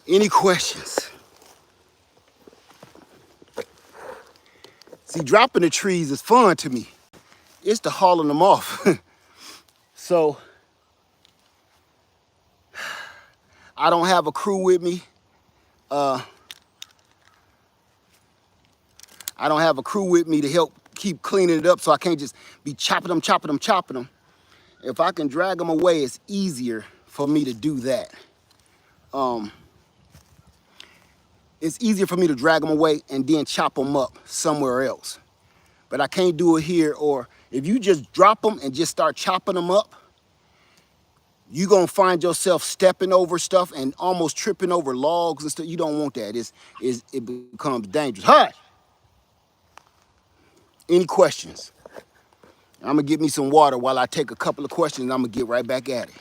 Any questions? See, dropping the trees is fun to me. It's the hauling them off. So I don't have a crew with me. I don't have a crew with me to help keep cleaning it up, so I can't just be chopping them. If I can drag them away, it's easier for me to do that. It's easier for me to drag them away and then chop them up somewhere else. But I can't do it here, or if you just drop them and just start chopping them up, you're gonna find yourself stepping over stuff and almost tripping over logs and stuff. You don't want that. It becomes dangerous. Hush! Any questions? I'm gonna get me some water while I take a couple of questions and I'm gonna get right back at it.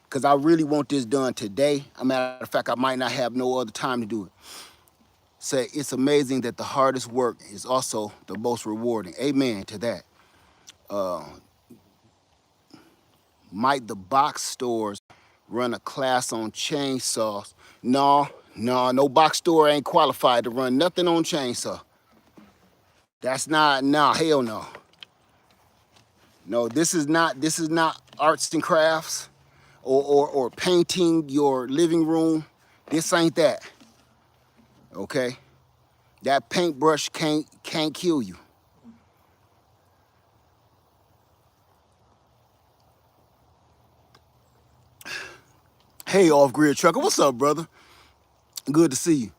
Because I really want this done today. As a matter of fact, I might not have no other time to do it. Say, it's amazing that the hardest work is also the most rewarding. Amen to that. Might the box stores run a class on chainsaws? No, box store ain't qualified to run nothing on chainsaw. That's not, no, hell no. No, this is not arts and crafts or painting your living room. This ain't that, okay? That paintbrush can't kill you. Hey, off-grid trucker, what's up, brother? Good to see you.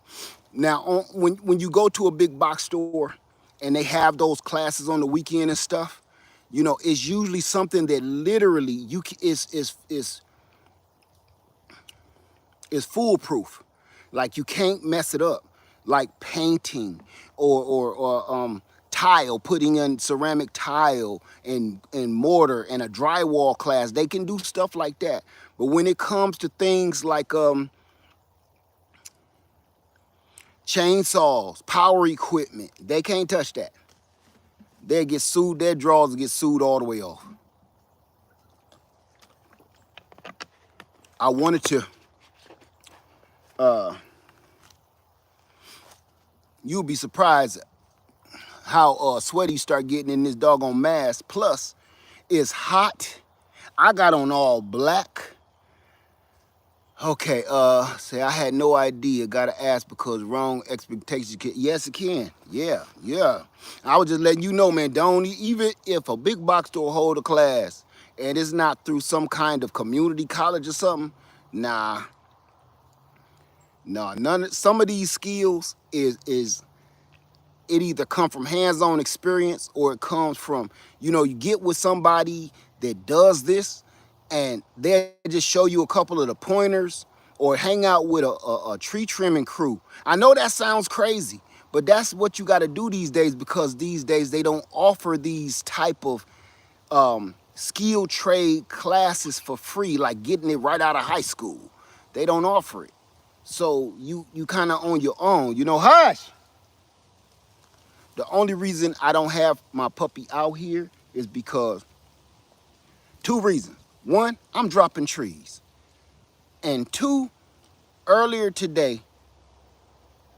Now, when you go to a big box store and they have those classes on the weekend and stuff, you know, it's usually something that literally is foolproof. Like you can't mess it up. Like painting or tile, putting in ceramic tile and mortar and a drywall class. They can do stuff like that. But when it comes to things like chainsaws, power equipment, they can't touch that. They'll get sued, their drawers will get sued all the way off. I wanted to, you'll be surprised how sweaty you start getting in this doggone mask. Plus, it's hot. I got on all black. Okay, say I had no idea. Gotta ask because wrong expectations can, yes, it can. Yeah. I was just letting you know, man, don't, even if a big box store hold a class and it's not through some kind of community college or something, nah, some of these skills is it either come from hands-on experience or it comes from, you know, you get with somebody that does this and they'll just show you a couple of the pointers or hang out with a tree trimming crew. I know that sounds crazy, but that's what you got to do these days because these days they don't offer these type of skill trade classes for free, like getting it right out of high school. They don't offer it. So you kind of on your own, you know, hush. The only reason I don't have my puppy out here is because two reasons. One, I'm dropping trees. And two, earlier today,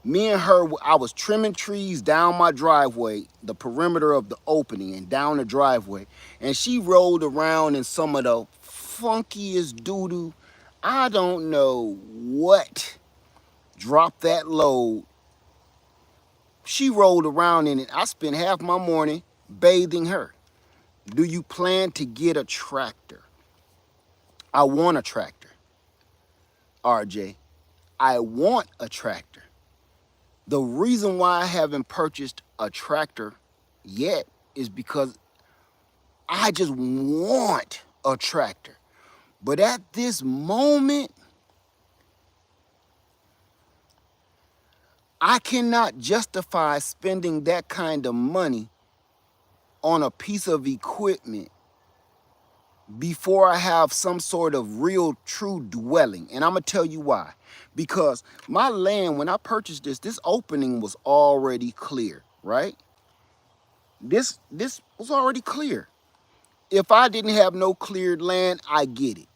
me and her, I was trimming trees down my driveway, the perimeter of the opening and down the driveway. And she rolled around in some of the funkiest doo-doo. I don't know what dropped that load. She rolled around in it. I spent half my morning bathing her. Do you plan to get a tractor? I want a tractor. RJ, I want a tractor. The reason why I haven't purchased a tractor yet is because I just want a tractor. But at this moment, I cannot justify spending that kind of money on a piece of equipment before I have some sort of real true dwelling. And I'm gonna tell you why. Because my land, when I purchased this opening was already clear, right? This was already clear. If I didn't have no cleared land, I get it.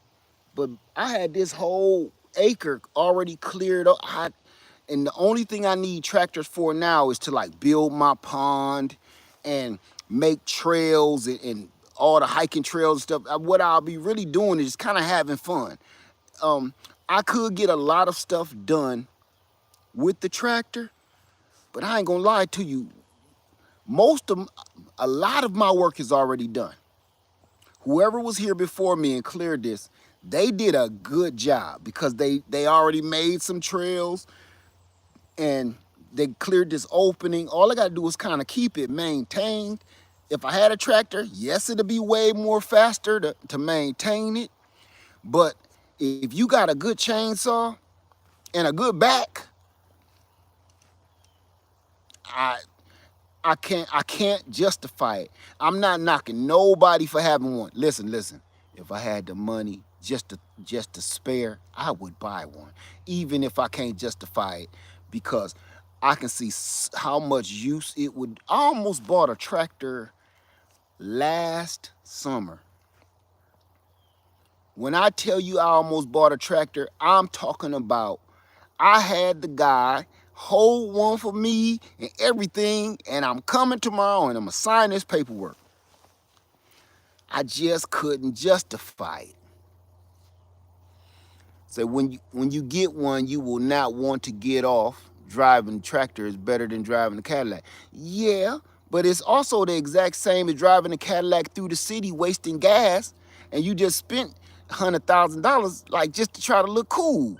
But I had this whole acre already cleared up. And the only thing I need tractors for now is to like build my pond and make trails and all the hiking trails and stuff. What I'll be really doing is kind of having fun. Um, I could get a lot of stuff done with the tractor, but I ain't gonna lie to you. A lot of my work is already done. Whoever was here before me and cleared this, they did a good job because they already made some trails and they cleared this opening. All I gotta do is kind of keep it maintained. If I had a tractor, yes, it'd be way more faster to maintain it. But if you got a good chainsaw and a good back, I I can't justify it. I'm not knocking nobody for having one. Listen. If I had the money just to spare, I would buy one, even if I can't justify it, because I can see how much use it would. I almost bought a tractor last summer. When I tell you I almost bought a tractor, I'm talking about I had the guy hold one for me and everything, and I'm coming tomorrow and I'm gonna sign this paperwork. I just couldn't justify it. So when you get one, you will not want to get off. Driving tractor is better than driving a Cadillac. Yeah, but it's also the exact same as driving a Cadillac through the city, wasting gas, and you just spent $100,000 like just to try to look cool.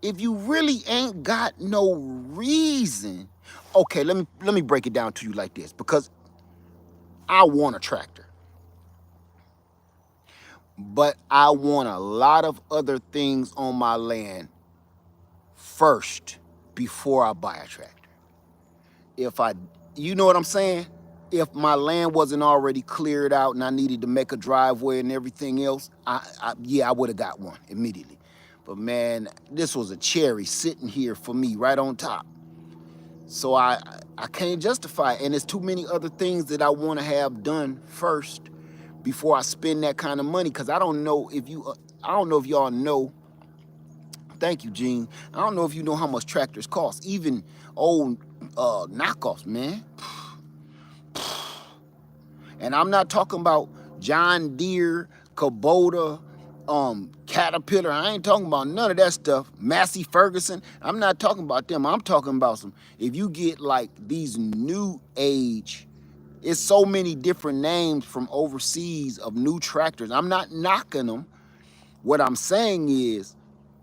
If you really ain't got no reason, okay, let me break it down to you like this, because I want a tractor, but I want a lot of other things on my land first before I buy a tractor. If I, you know what I'm saying? If my land wasn't already cleared out and I needed to make a driveway and everything else, yeah, I would have got one immediately. But man, this was a cherry sitting here for me right on top. So I can't justify it. And there's too many other things that I want to have done first before I spend that kind of money. Cause I don't know if y'all know. Thank you, Gene. I don't know if you know how much tractors cost. Even old knockoffs, man. And I'm not talking about John Deere, Kubota, Caterpillar. I ain't talking about none of that stuff. Massey Ferguson. I'm not talking about them. I'm talking about some. If you get like these new age, it's so many different names from overseas of new tractors. I'm not knocking them. What I'm saying is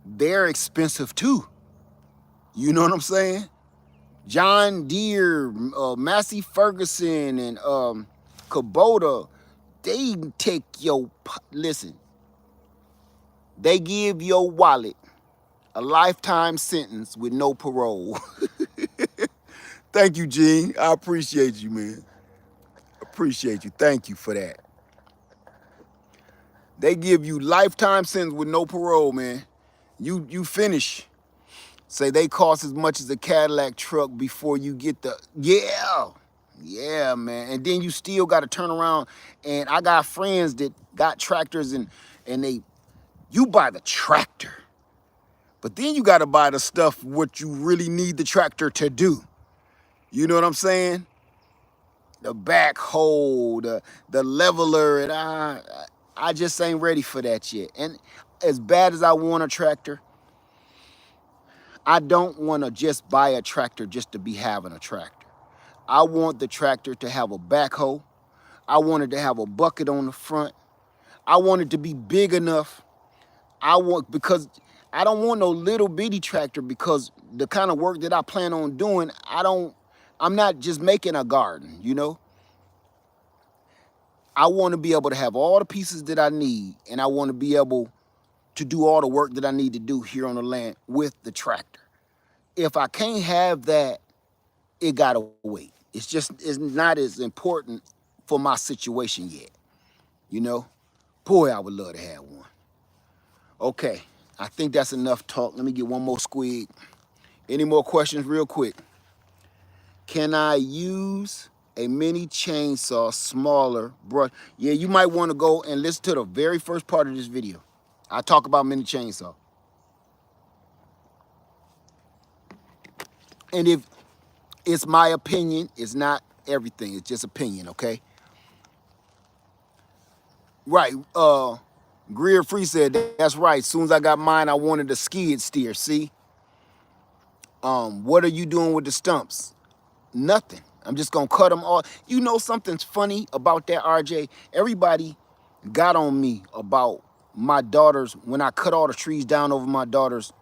they're expensive too. You know what I'm saying? John Deere, Massey Ferguson, and Kubota, they take listen, they give your wallet a lifetime sentence with no parole. Thank you, Gene. I appreciate you, man. Appreciate you. Thank you for that. They give you lifetime sentence with no parole, man. You finish. Say they cost as much as a Cadillac truck before you get the, yeah, man. And then you still got to turn around. And I got friends that got tractors and you buy the tractor, but then you got to buy the stuff what you really need the tractor to do. You know what I'm saying? The backhoe, the leveler, and I just ain't ready for that yet. And as bad as I want a tractor, I don't want to just buy a tractor just to be having a tractor. I want the tractor to have a backhoe. I want it to have a bucket on the front. I want it to be big enough. Because I don't want no little bitty tractor, because the kind of work that I plan on doing, I'm not just making a garden, you know? I want to be able to have all the pieces that I need, and I want to be able to do all the work that I need to do here on the land with the tractor. If I can't have that, it gotta wait. It's not as important for my situation yet, you know? Boy, I would love to have one. Okay, I think that's enough talk. Let me get one more squig. Any more questions real quick? Can I use a mini chainsaw, smaller brush? Yeah, you might want to go and listen to the very first part of this video. I talk about mini chainsaw. And if it's my opinion, it's not everything. It's just opinion, okay? Right. Greer Free said that's right. As soon as I got mine, I wanted a skid steer. See? What are you doing with the stumps? Nothing. I'm just gonna cut them all. You know something's funny about that, RJ? Everybody got on me about my daughters when I cut all the trees down over my daughter's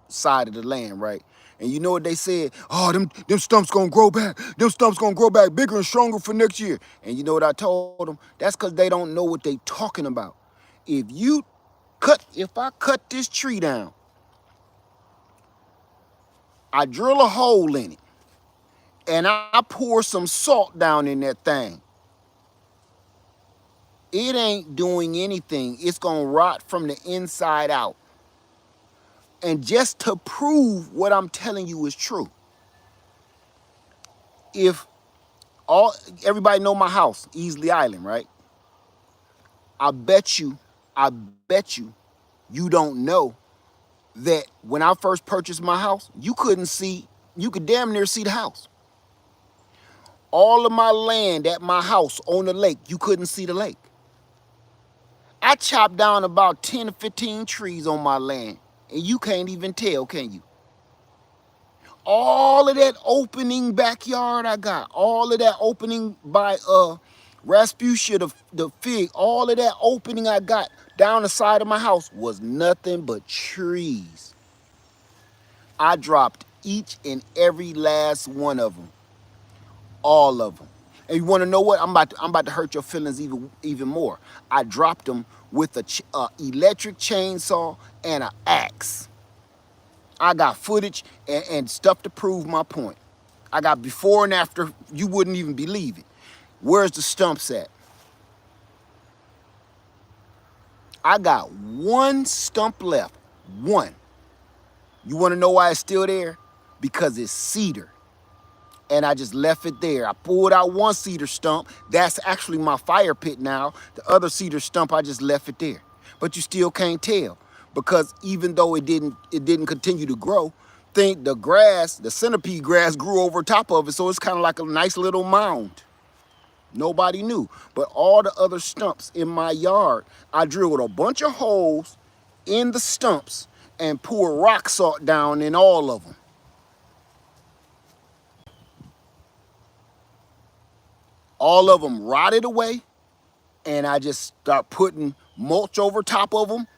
side of the land, right? And you know what they said? Oh, them stumps gonna grow back. Them stumps gonna grow back bigger and stronger for next year. And you know what I told them? That's because they don't know what they talking about. If I cut this tree down, I drill a hole in it, and I pour some salt down in that thing, it ain't doing anything. It's gonna rot from the inside out. And just to prove what I'm telling you is true, if all everybody know my house, Easley Island, right? I bet you, I bet you don't know that when I first purchased my house, you could damn near see the house. All of my land at my house on the lake, you couldn't see the lake. I chopped down about 10 to 15 trees on my land, and you can't even tell, can you? All of that opening backyard I got, all of that opening by Rasputia, the fig, all of that opening I got down the side of my house was nothing but trees. I dropped each and every last one of them, all of them. And you want to know what? I'm about to hurt your feelings even more. I dropped them with a electric chainsaw and an axe. I got footage and stuff to prove my point. I got before and after. You wouldn't even believe it. Where's the stumps at? I got one stump left. One. You want to know why it's still there? Because it's cedar. And I just left it there. I pulled out one cedar stump. That's actually my fire pit now. The other cedar stump, I just left it there. But you still can't tell, because even though it didn't continue to grow, the grass, the centipede grass grew over top of it, so it's kind of like a nice little mound. Nobody knew. But all the other stumps in my yard, I drilled a bunch of holes in the stumps and poured rock salt down in all of them. All of them rotted away, and I just start putting mulch over top of them,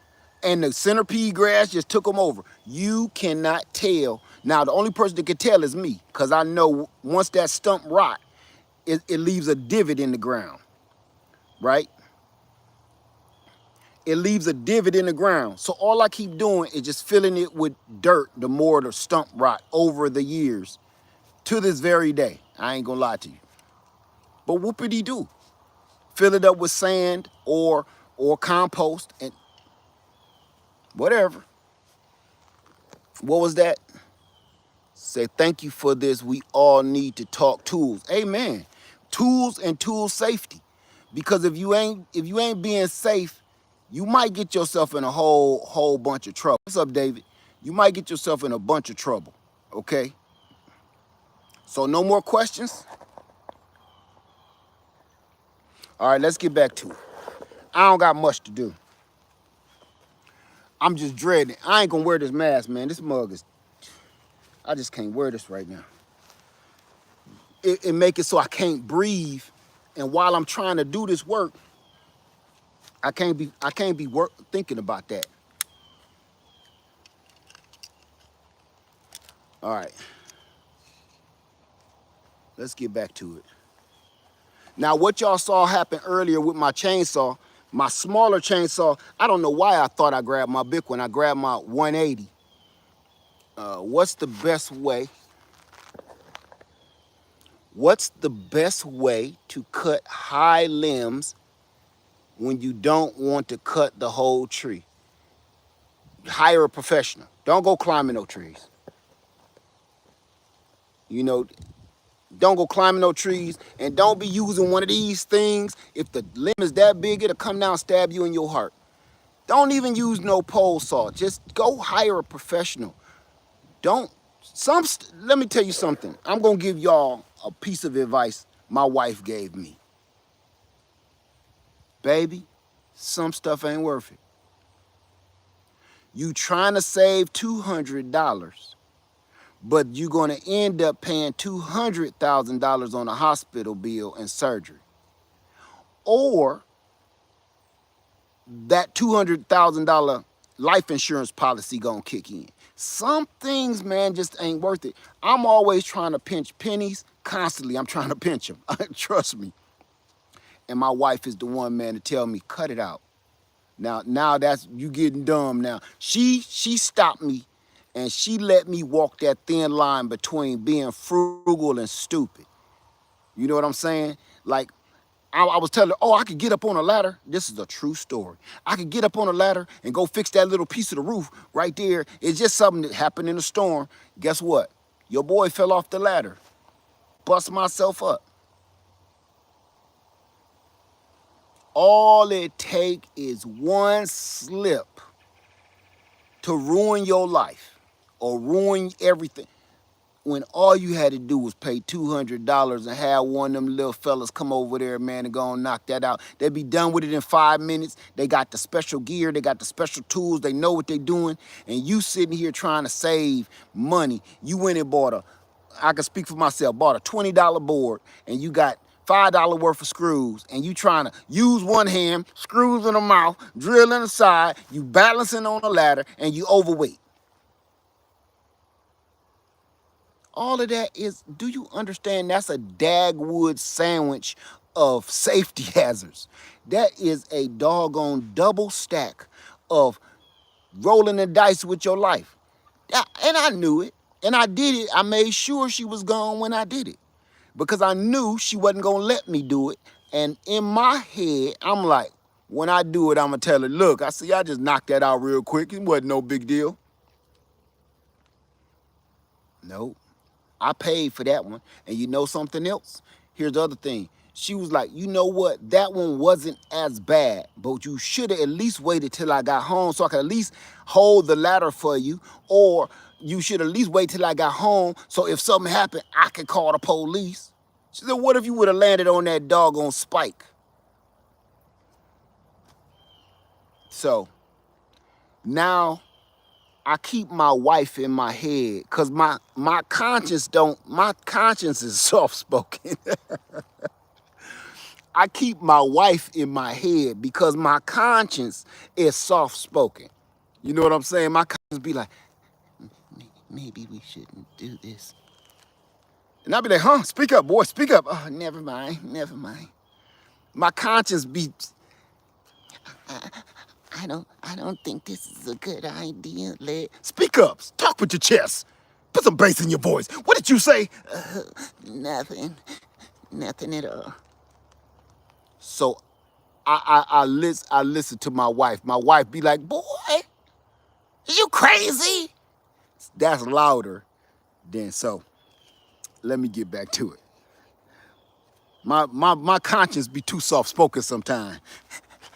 and the centipede grass just took them over. You cannot tell. Now, the only person that can tell is me, because I know once that stump rot, it leaves a divot in the ground, right? It leaves a divot in the ground. So all I keep doing is just filling it with dirt the more the stump rot over the years to this very day. I ain't gonna lie to you. But whoopity-doo. Fill it up with sand or compost and whatever. What was that? Say thank you for this. We all need to talk tools. Amen. Tools and tool safety. Because if you ain't being safe, you might get yourself in a whole bunch of trouble. What's up, David? You might get yourself in a bunch of trouble. Okay? So no more questions? All right, let's get back to it. I don't got much to do. I'm just dreading. I ain't gonna wear this mask, man. This mug is, I just can't wear this right now. It make it so I can't breathe. And while I'm trying to do this work, I can't be thinking about that. All right. Let's get back to it. Now, what y'all saw happen earlier with my chainsaw, my smaller chainsaw, I don't know why I thought I grabbed my big one. I grabbed my 180. What's the best way? What's the best way to cut high limbs when you don't want to cut the whole tree? Hire a professional. Don't go climbing no trees. You know, don't go climbing no trees, and don't be using one of these things. If the limb is that big, it'll come down and stab you in your heart. Don't even use no pole saw. Just go hire a professional. Don't, let me tell you something. I'm gonna give y'all a piece of advice my wife gave me. Baby, some stuff ain't worth it. You trying to save $200, but you're gonna end up paying $200,000 on a hospital bill and surgery. Or that $200,000 life insurance policy gonna kick in. Some things, man, just ain't worth it. I'm always trying to pinch pennies. Constantly, I'm trying to pinch them. Trust me. And my wife is the one, man, to tell me, cut it out. Now that's, you getting dumb now. She stopped me and she let me walk that thin line between being frugal and stupid. You know what I'm saying? Like, I was telling her, oh, I could get up on a ladder. This is a true story. I could get up on a ladder and go fix that little piece of the roof right there. It's just something that happened in a storm. Guess what? Your boy fell off the ladder. Bust myself up. All it take is one slip to ruin your life or ruin everything. When all you had to do was pay $200 and have one of them little fellas come over there, man, and go and knock that out. They'd be done with it in 5 minutes. They got the special gear. They got the special tools. They know what they're doing. And you sitting here trying to save money. You went and bought I can speak for myself, bought a $20 board, and you got $5 worth of screws, and you trying to use one hand, screws in the mouth, drill in the side, you balancing on a ladder, and you overweight. All of that is, do you understand that's a Dagwood sandwich of safety hazards? That is a doggone double stack of rolling the dice with your life. And I knew it, and I did it. I made sure she was gone when I did it because I knew she wasn't gonna let me do it. And in my head, I'm like, when I do it, I'm gonna tell her, look, I just knocked that out real quick. It wasn't no big deal. Nope. I paid for that one. And you know something else? Here's the other thing. She was like, you know what? That one wasn't as bad, but you should have at least waited till I got home so I could at least hold the ladder for you. Or you should at least wait till I got home so if something happened, I could call the police. She said, what if you would have landed on that doggone spike? So now I keep my wife in my head because my conscience is soft-spoken. I keep my wife in my head because my conscience is soft-spoken. You know what I'm saying? My conscience be like, maybe we shouldn't do this. And I'll be like, huh, speak up, boy, speak up. Oh, never mind. My conscience be, I don't think this is a good idea. Speak up. Talk with your chest. Put some bass in your voice. What did you say? Nothing at all. So I listen to my wife. My wife be like, boy, is you crazy? That's louder than so. Let me get back to it. My conscience be too soft-spoken sometimes.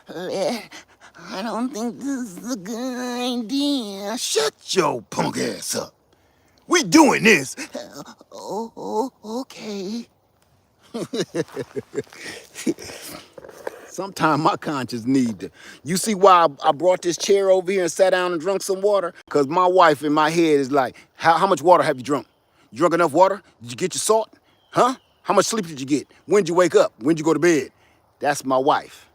I don't think this is a good idea. Shut your punk ass up. We doing this. Okay. Sometimes my conscience need to. You see why I brought this chair over here and sat down and drunk some water? Because my wife in my head is like, how much water have you drunk? You drunk enough water? Did you get your salt? Huh? How much sleep did you get? When did you wake up? When did you go to bed? That's my wife.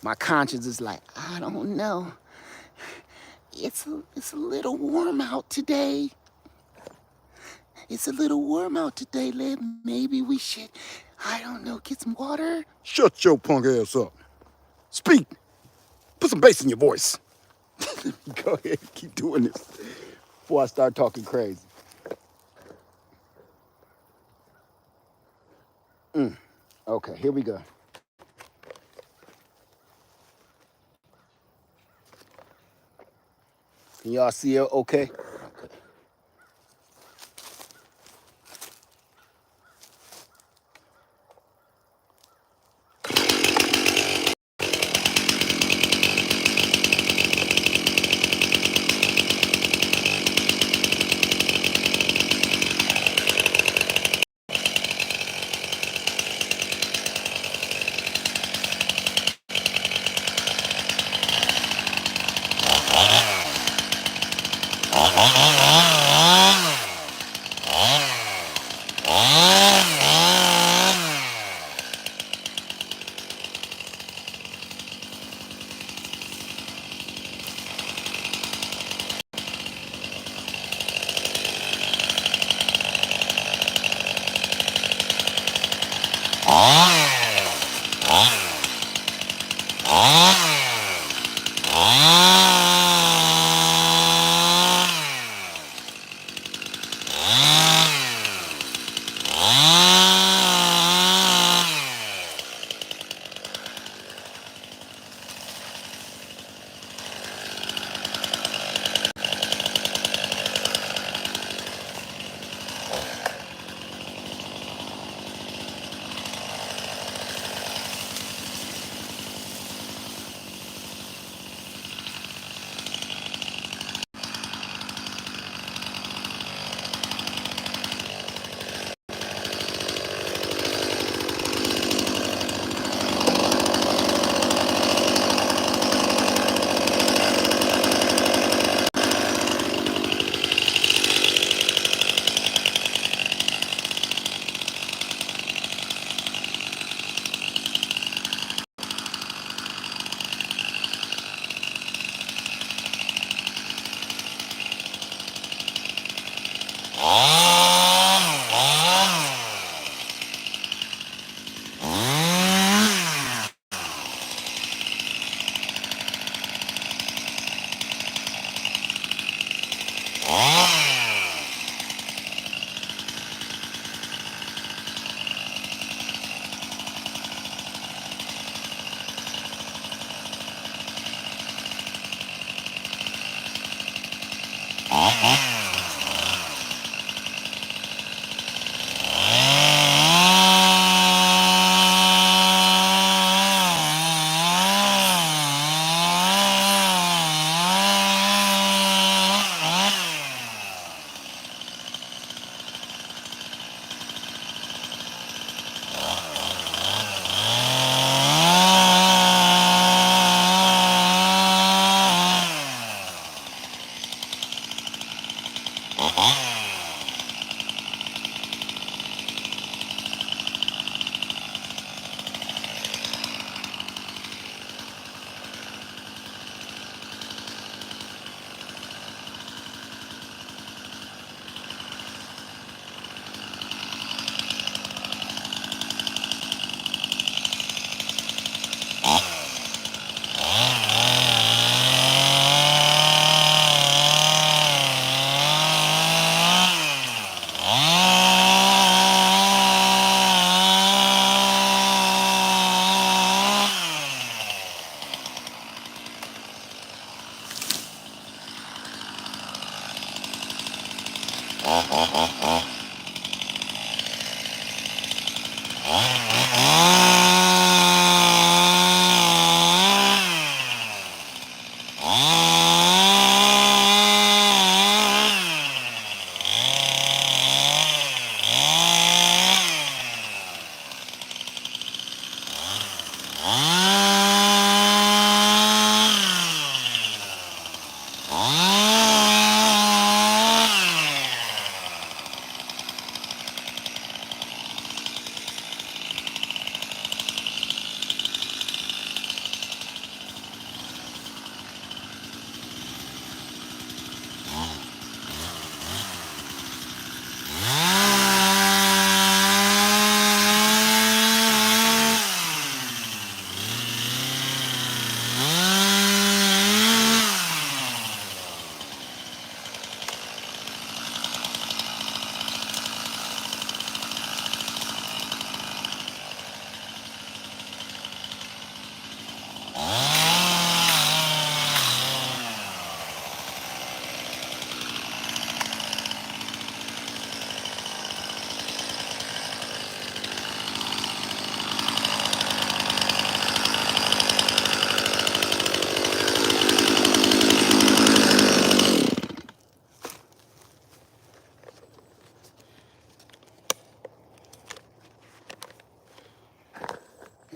My conscience is like, I don't know. It's a little warm out today. It's a little warm out today. Maybe we should, I don't know, get some water? Shut your punk ass up. Speak. Put some bass in your voice. Go ahead, keep doing this before I start talking crazy. Okay, here we go. Can y'all see it okay?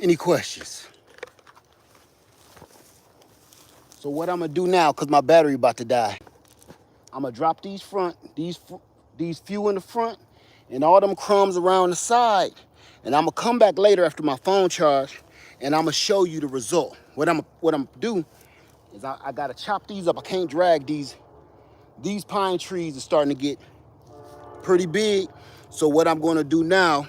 Any questions? So what I'm gonna do now, cause my battery about to die, I'm gonna drop these few in the front and all them crumbs around the side. And I'm gonna come back later after my phone charge and I'm gonna show you the result. What I'm gonna do is I gotta chop these up. I can't drag these. These pine trees are starting to get pretty big. So what I'm gonna do now,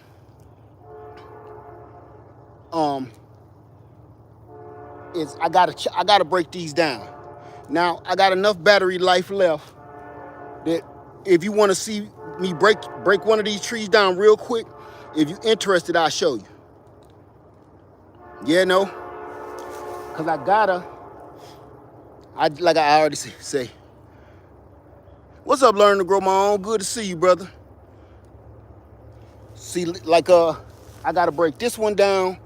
is I gotta break these down. Now I got enough battery life left that if you want to see me break one of these trees down real quick, if you're interested, I'll show you. Yeah, no, cause like I already say. What's up, learning to grow my own? Good to see you, brother. See, like I gotta break this one down.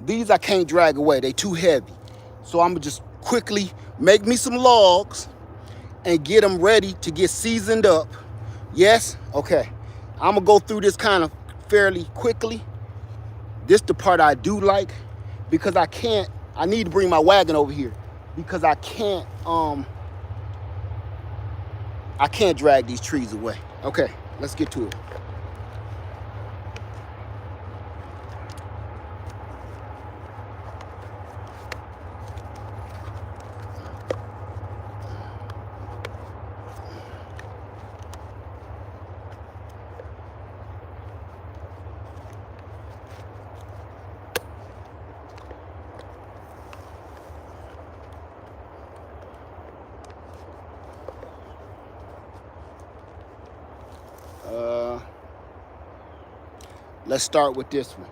These I can't drag away, they too heavy. So I'm gonna just quickly make me some logs and get them ready to get seasoned up. Yes? Okay. I'm gonna go through this kind of fairly quickly. This the part I do like because I need to bring my wagon over here because I can't drag these trees away. Okay, let's get to it. Let's start with this one.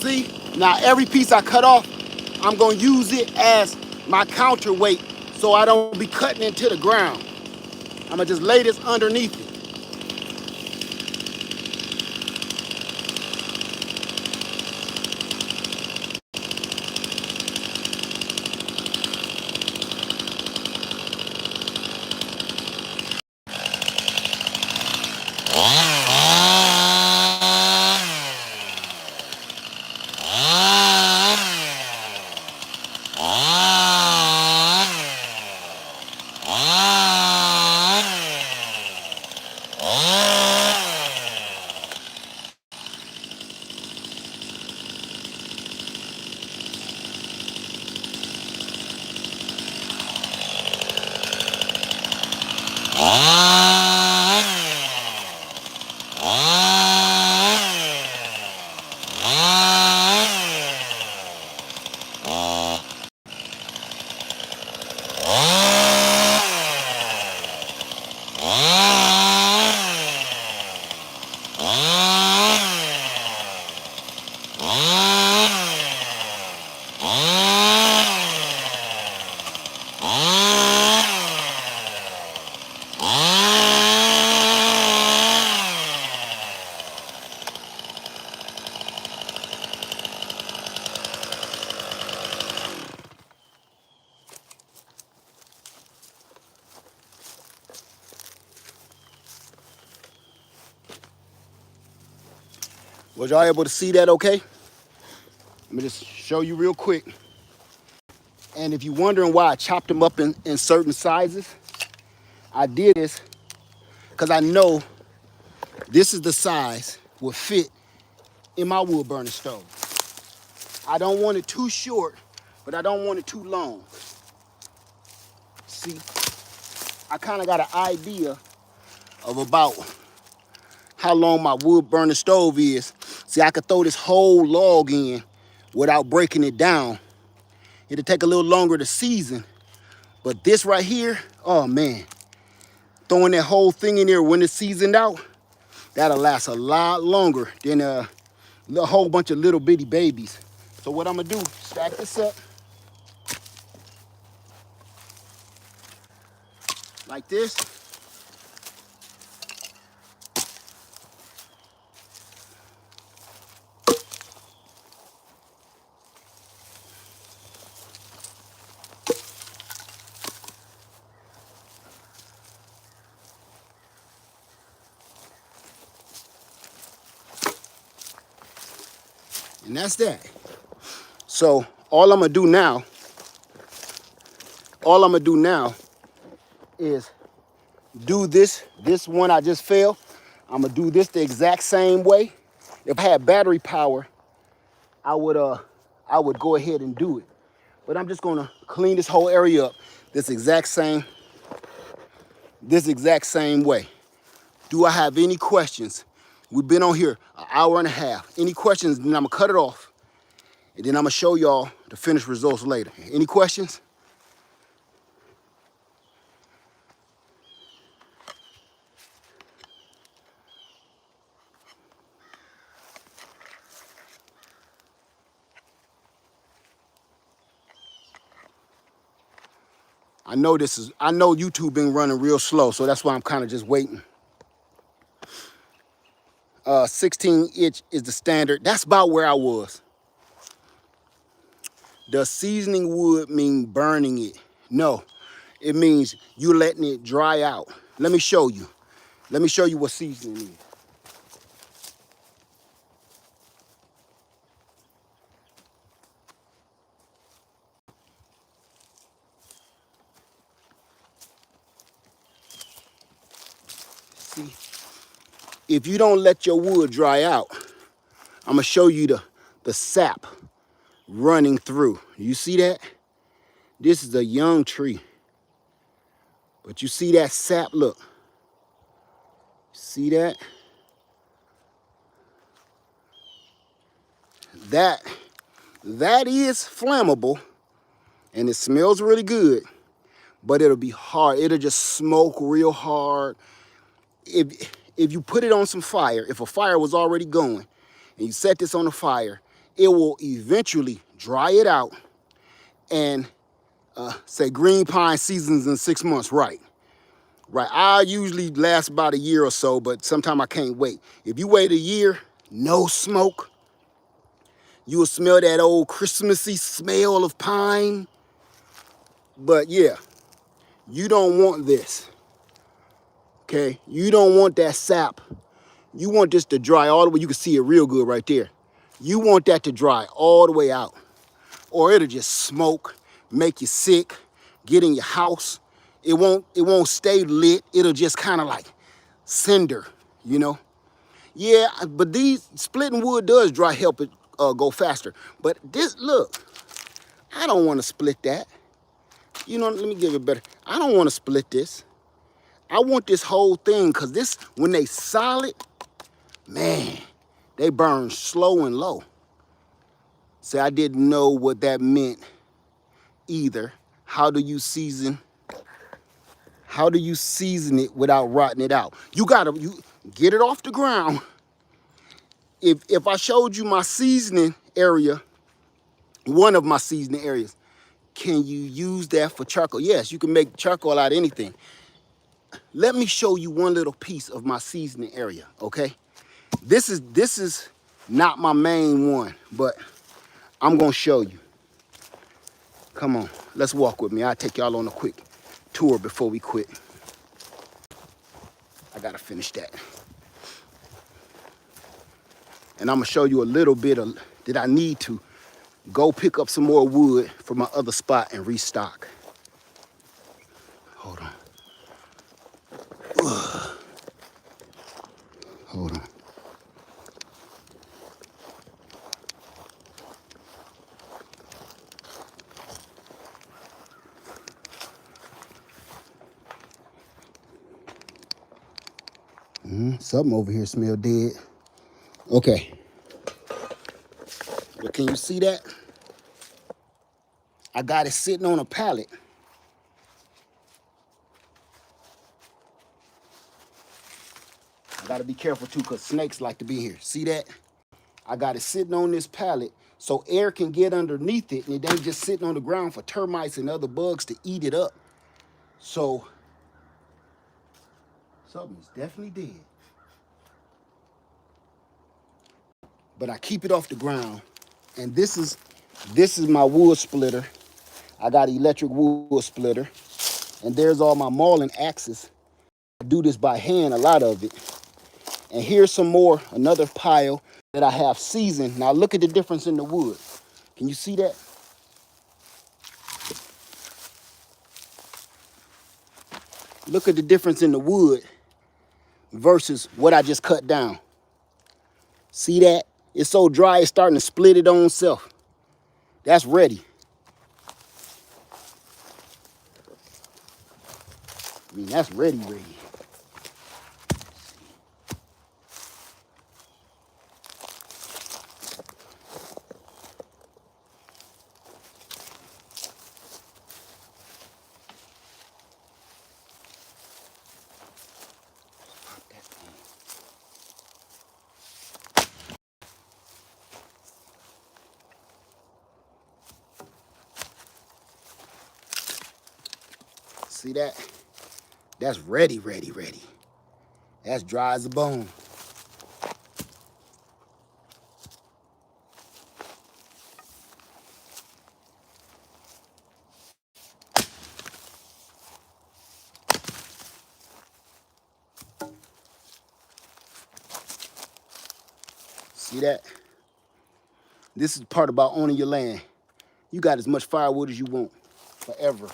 See, now every piece I cut off, I'm gonna use it as my counterweight so I don't be cutting into the ground. I'm gonna just lay this underneath it. Was y'all able to see that okay? Let me just show you real quick. And if you're wondering why I chopped them up in certain sizes, I did this because I know this is the size will fit in my wood burning stove. I don't want it too short, but I don't want it too long. See, I kind of got an idea of about how long my wood burning stove is. See, I could throw this whole log in without breaking it down. It'll take a little longer to season, but this right here, oh man, throwing that whole thing in there when it's seasoned out, that'll last a lot longer than a whole bunch of little bitty babies. So what I'm gonna do, stack this up like this. And that's that. So all I'm gonna do now is do this one I just failed. I'm gonna do this the exact same way. If I had battery power, I would go ahead and do it. But I'm just gonna clean this whole area up this exact same way. Do I have any questions? We've been on here an hour and a half. Any questions? Then I'm gonna cut it off. And then I'm gonna show y'all the finished results later. Any questions? I know YouTube been running real slow, so that's why I'm kind of just waiting. 16 inch is the standard. That's about where I was. Does seasoning wood mean burning it? No, it means you letting it dry out. Let me show you. Let me show you what seasoning is. See, if you don't let your wood dry out, I'm gonna show you the sap running through. You see that? This is a young tree. But you see that sap, look. See that? That is flammable and it smells really good, but it'll be hard. It'll just smoke real hard. If you put it on some fire, if a fire was already going and you set this on the fire, it will eventually dry it out and say green pine seasons in 6 months, right? Right, I usually last about a year or so, but sometimes I can't wait. If you wait a year, no smoke, you will smell that old Christmassy smell of pine. But yeah, you don't want this, okay? You don't want that sap. You want this to dry all the way. You can see it real good right there. You want that to dry all the way out, or it'll just smoke, make you sick, get in your house. It won't stay lit. It'll just kind of like cinder, you know? Yeah, but these splitting wood does help it go faster. But this, look, I don't want to split that. You know, let me give it better. I don't want to split this. I want this whole thing, because this, when they solid, man, they burn slow and low. See, I didn't know what that meant either. How do you season it without rotting it out? You get it off the ground. If I showed you my seasoning area, one of my seasoning areas, can you use that for charcoal? Yes, you can make charcoal out of anything. Let me show you one little piece of my seasoning area, okay? This is not my main one, but I'm gonna show you. Come on, let's walk with me. I'll take y'all on a quick tour before we quit. I gotta finish that. And I'm gonna show you a little bit of that I need to go pick up some more wood from my other spot and restock. Hold on. Ugh. Hold on. Something over here smell dead. Okay. But can you see that? I got it sitting on a pallet. I gotta be careful too, because snakes like to be here. See that? I got it sitting on this pallet so air can get underneath it and it ain't just sitting on the ground for termites and other bugs to eat it up. So something's definitely dead. But I keep it off the ground. And this is my wood splitter. I got an electric wood splitter. And there's all my mauling axes. I do this by hand, a lot of it. And here's some more, another pile that I have seasoned. Now look at the difference in the wood. Can you see that? Look at the difference in the wood versus what I just cut down. See that? It's so dry, it's starting to split its own self. That's ready. I mean, that's ready. See that? That's ready, ready, ready. That's dry as a bone. See that? This is the part about owning your land. You got as much firewood as you want, forever.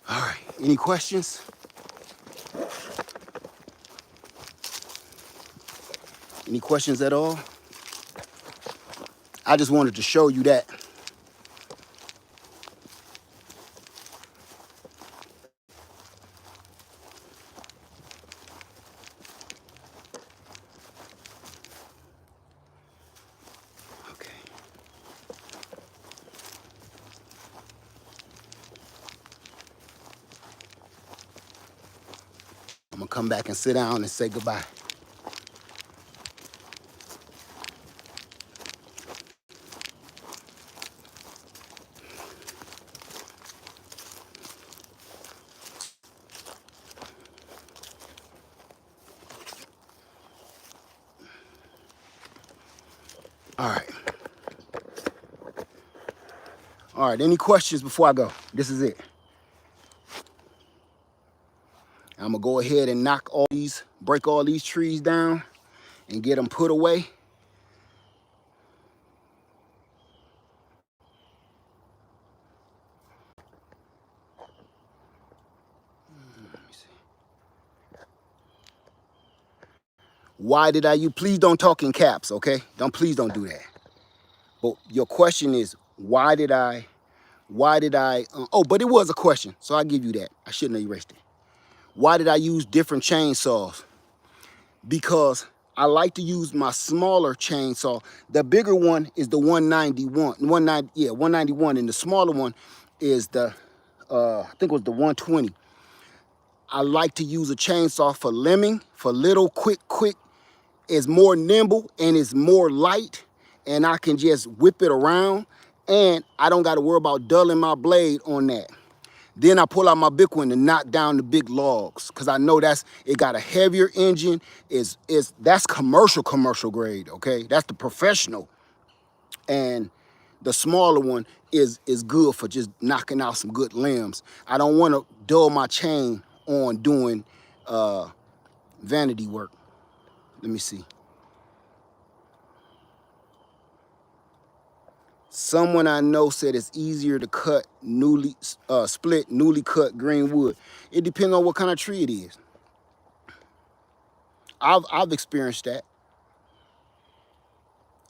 All right, any questions? Any questions at all? I just wanted to show you that. Okay. I'm gonna come back and sit down and say goodbye. All right. All right, any questions before I go? This is it. I'm gonna go ahead and break all these trees down and get them put away. Why did I please don't talk in caps, okay? Please don't do that. But your question is, why did I, oh, but it was a question, so I'll give you that. I shouldn't have erased it. Why did I use different chainsaws? Because I like to use my smaller chainsaw. The bigger one is the 191, and the smaller one is the, I think it was the 120. I like to use a chainsaw for limbing, for little quick. It's more nimble and it's more light, and I can just whip it around, and I don't got to worry about dulling my blade on that. Then I pull out my big one and knock down the big logs, because I know it got a heavier engine. That's commercial grade, okay? That's the professional. And the smaller one is good for just knocking out some good limbs. I don't want to dull my chain on doing vanity work. Let me see. Someone I know said it's easier to cut split newly cut green wood. It depends on what kind of tree it is. I've experienced that.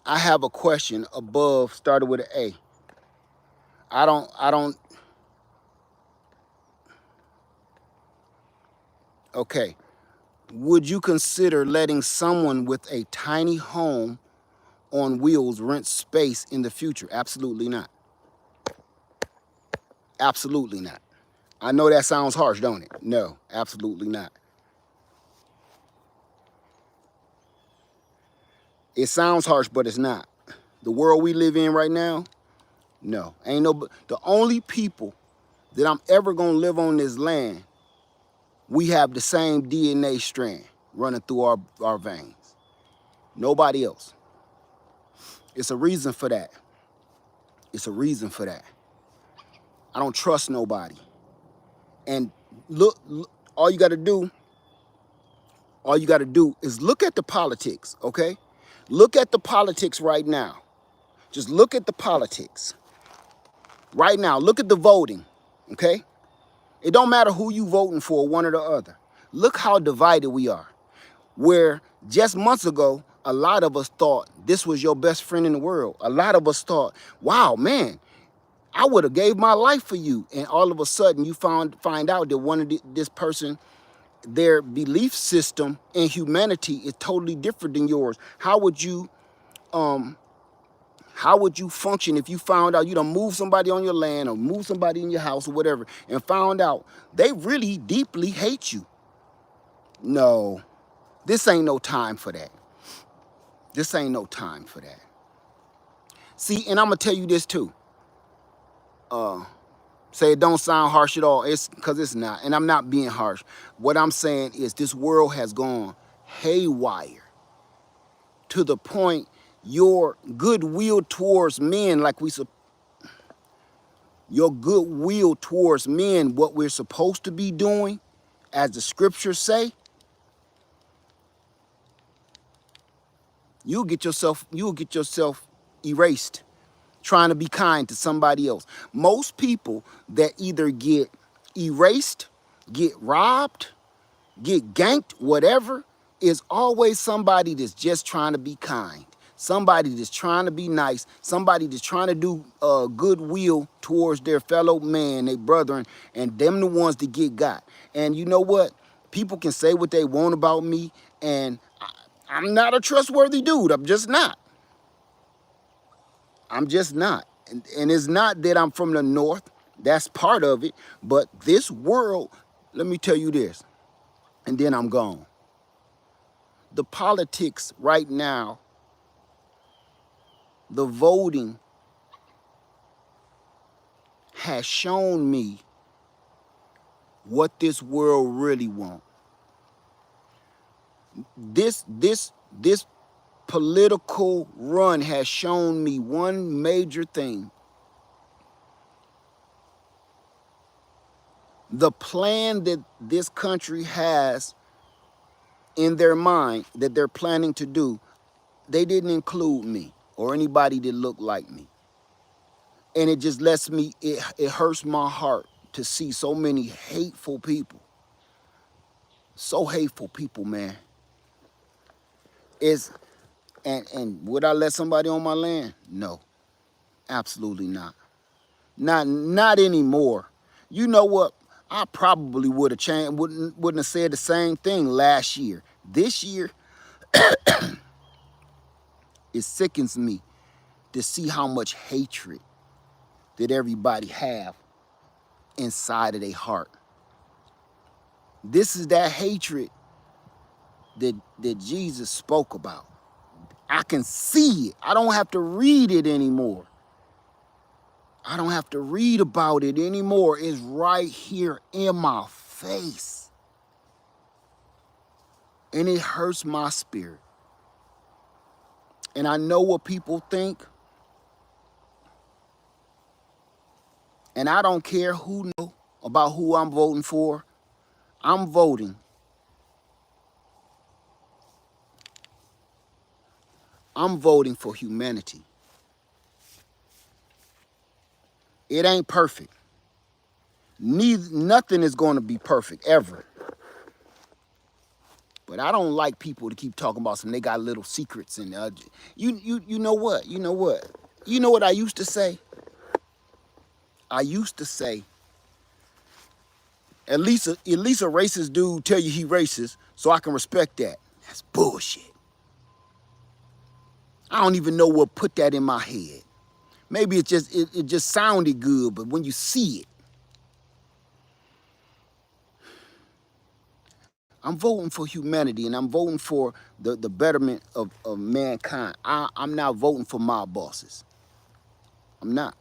I have a question above, started with an A. I don't. Okay. Would you consider letting someone with a tiny home on wheels rent space in the future? Absolutely not. Absolutely not. I know that sounds harsh, don't it? No, absolutely not. It sounds harsh, but it's not. The world we live in right now, no. Ain't no, the only people that I'm ever gonna live on this land, we have the same DNA strand running through our veins. Nobody else. It's a reason for that. It's a reason for that. I don't trust nobody. And look, all you gotta do is look at the politics, okay? Look at the politics right now. Just look at the politics. Right now, look at the voting, okay? It don't matter who you voting for, one or the other. Look how divided we are. Where just months ago, a lot of us thought this was your best friend in the world. A lot of us thought, wow, man, I would have gave my life for you. And all of a sudden, you find out that this person their belief system in humanity is totally different than yours. How would you function if you found out you done moved somebody on your land or moved somebody in your house or whatever and found out they really deeply hate you? No, this ain't no time for that. This ain't no time for that. See, and I'm gonna tell you this too. Say it don't sound harsh at all. It's because it's not, and I'm not being harsh. What I'm saying is this world has gone haywire to the point your goodwill towards men, your goodwill towards men, what we're supposed to be doing, as the scriptures say, you'll get yourself erased trying to be kind to somebody else. Most people that either get erased, get robbed, get ganked, whatever, is always somebody that's just trying to be kind. Somebody that's trying to be nice. Somebody that's trying to do goodwill towards their fellow man, their brethren, and them the ones that get got. And you know what? People can say what they want about me, and I'm not a trustworthy dude. I'm just not. I'm just not. And it's not that I'm from the north. That's part of it. But this world, let me tell you this, and then I'm gone. The politics right now, the voting has shown me what this world really wants. This political run has shown me one major thing. The plan that this country has in their mind that they're planning to do, they didn't include me or anybody that looked like me. And it just lets me, it hurts my heart to see so many hateful people. So hateful people, man. And would I let somebody on my land? No, absolutely not. Not anymore. You know what? I probably would have changed, wouldn't have said the same thing last year. This year, it sickens me to see how much hatred that everybody have inside of their heart. This is that hatred that Jesus spoke about. I can see it. I don't have to read it anymore. I don't have to read about it anymore. It's right here in my face. And it hurts my spirit. And I know what people think. And I don't care who knows about who I'm voting for. I'm voting. I'm voting for humanity. It ain't perfect. Nothing is going to be perfect, ever. But I don't like people to keep talking about they got little secrets. And you know what? You know what? You know what I used to say? I used to say, at least a racist dude tell you he racist, so I can respect that. That's bullshit. I don't even know what put that in my head. Maybe it just sounded good, but when you see it, I'm voting for humanity, and I'm voting for the betterment of mankind. I'm not voting for mob bosses. I'm not.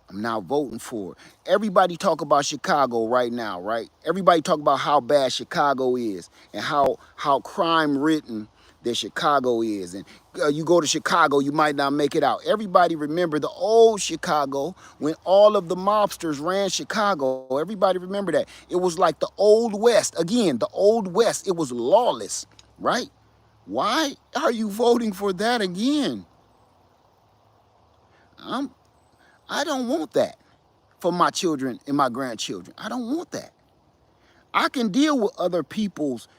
I'm not voting for it. Everybody talk about Chicago right now, right? Everybody talk about how bad Chicago is and how crime-ridden that Chicago is. And you go to Chicago, you might not make it out. Everybody remember the old Chicago when all of the mobsters ran Chicago. Everybody remember that. It was like the Old West. Again, the Old West, it was lawless, right? Why are you voting for that again? I don't want that for my children and my grandchildren. I don't want that. I can deal with other people's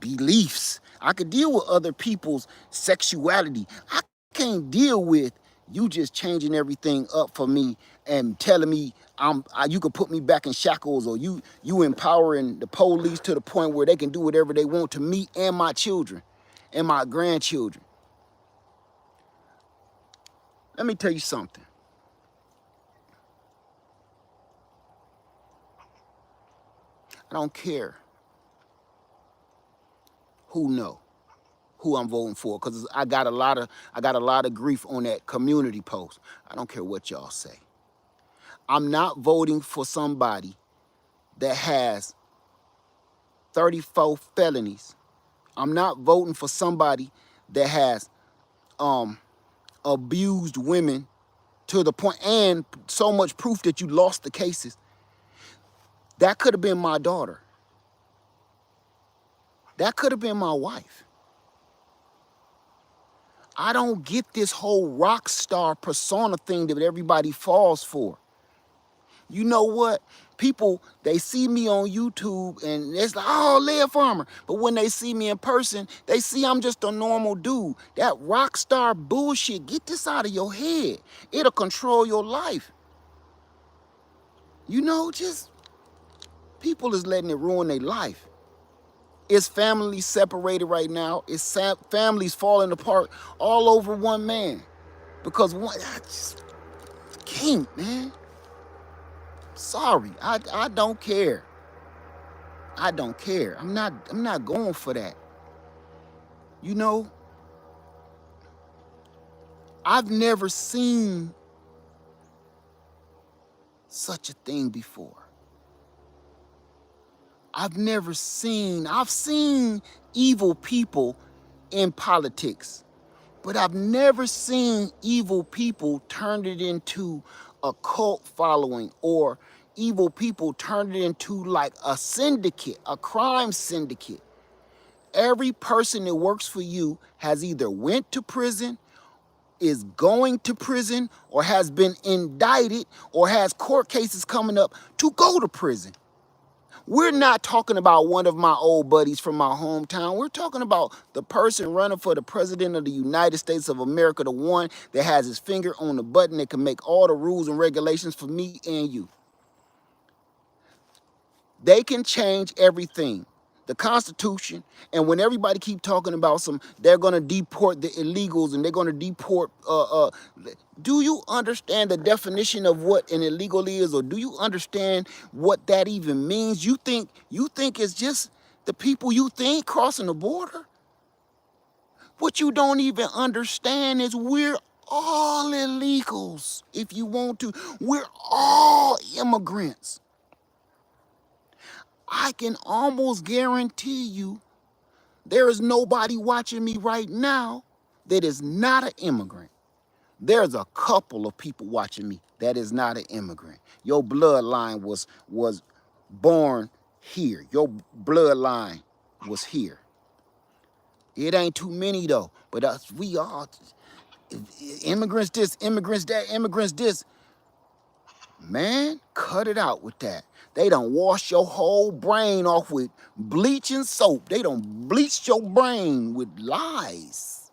beliefs. I can deal with other people's sexuality. I can't deal with You just changing everything up for me and telling me you could put me back in shackles, or you empowering the police to the point where they can do whatever they want to me and my children and my grandchildren. Let me tell you something. I don't care who I'm voting for, because I got a lot of grief on that community post. I don't care what y'all say. I'm not voting for somebody that has 34 felonies. I'm not voting for somebody that has abused women to the point, and so much proof that you lost the cases. That could have been my daughter. That could have been my wife. I don't get this whole rock star persona thing that everybody falls for. You know what? People, they see me on YouTube and it's like, oh, Lead Farmer. But when they see me in person, they see I'm just a normal dude. That rock star bullshit, get this out of your head. It'll control your life. You know, just people is letting it ruin their life. It's families separated right now. It's families falling apart all over one man. Because I just can't, man. Sorry, I don't care. I don't care. I'm not going for that. You know, I've never seen such a thing before. I've seen evil people in politics, but I've never seen evil people turn it into a cult following, or evil people turn it into like a syndicate, a crime syndicate. Every person that works for you has either went to prison, is going to prison, or has been indicted, or has court cases coming up to go to prison. We're not talking about one of my old buddies from my hometown. We're talking about the person running for the president of the United States of America, the one that has his finger on the button that can make all the rules and regulations for me and you. They can change everything. The Constitution, and when everybody keep talking about they're gonna deport the illegals and they're gonna deport, do you understand the definition of what an illegal is, or do you understand what that even means? You think it's just the people you think crossing the border? What you don't even understand is we're all illegals. If you want to, we're all immigrants. I can almost guarantee you there is nobody watching me right now that is not an immigrant. There's a couple of people watching me that is not an immigrant. Your bloodline was born here. Your bloodline was here. It ain't too many though, but we all immigrants this, immigrants that, immigrants this. Man, cut it out with that. They done wash your whole brain off with bleach and soap. They done bleached your brain with lies.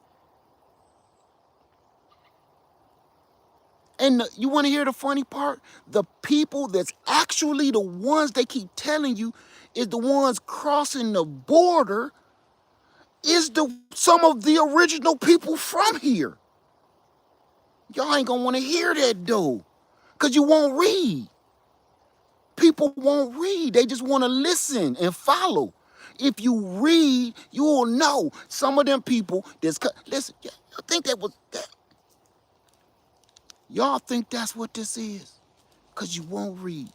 And you want to hear the funny part? The people that's actually the ones they keep telling you is the ones crossing the border is some of the original people from here. Y'all ain't gonna want to hear that though, because you won't read. People won't read. They just want to listen and follow. If you read, you will know some of them people listen, y'all think y'all think that's what this is? Because you won't read.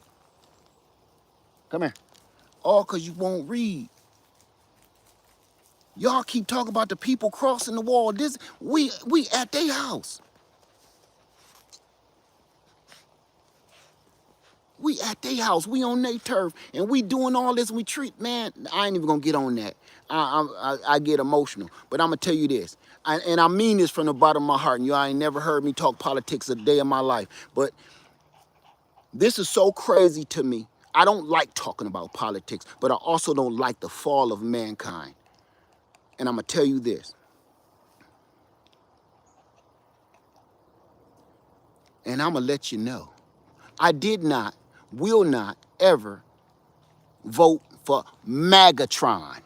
Come here. All because you won't read. Y'all keep talking about the people crossing the wall. We at their house. We at their house. We on their turf. And we doing all this. We treat, man, I ain't even going to get on that. I get emotional. But I'm going to tell you this. And I mean this from the bottom of my heart. And you ain't never heard me talk politics a day of my life. But this is so crazy to me. I don't like talking about politics. But I also don't like the fall of mankind. And I'm going to tell you this. And I'm going to let you know. I did not, will not ever vote for Magatron.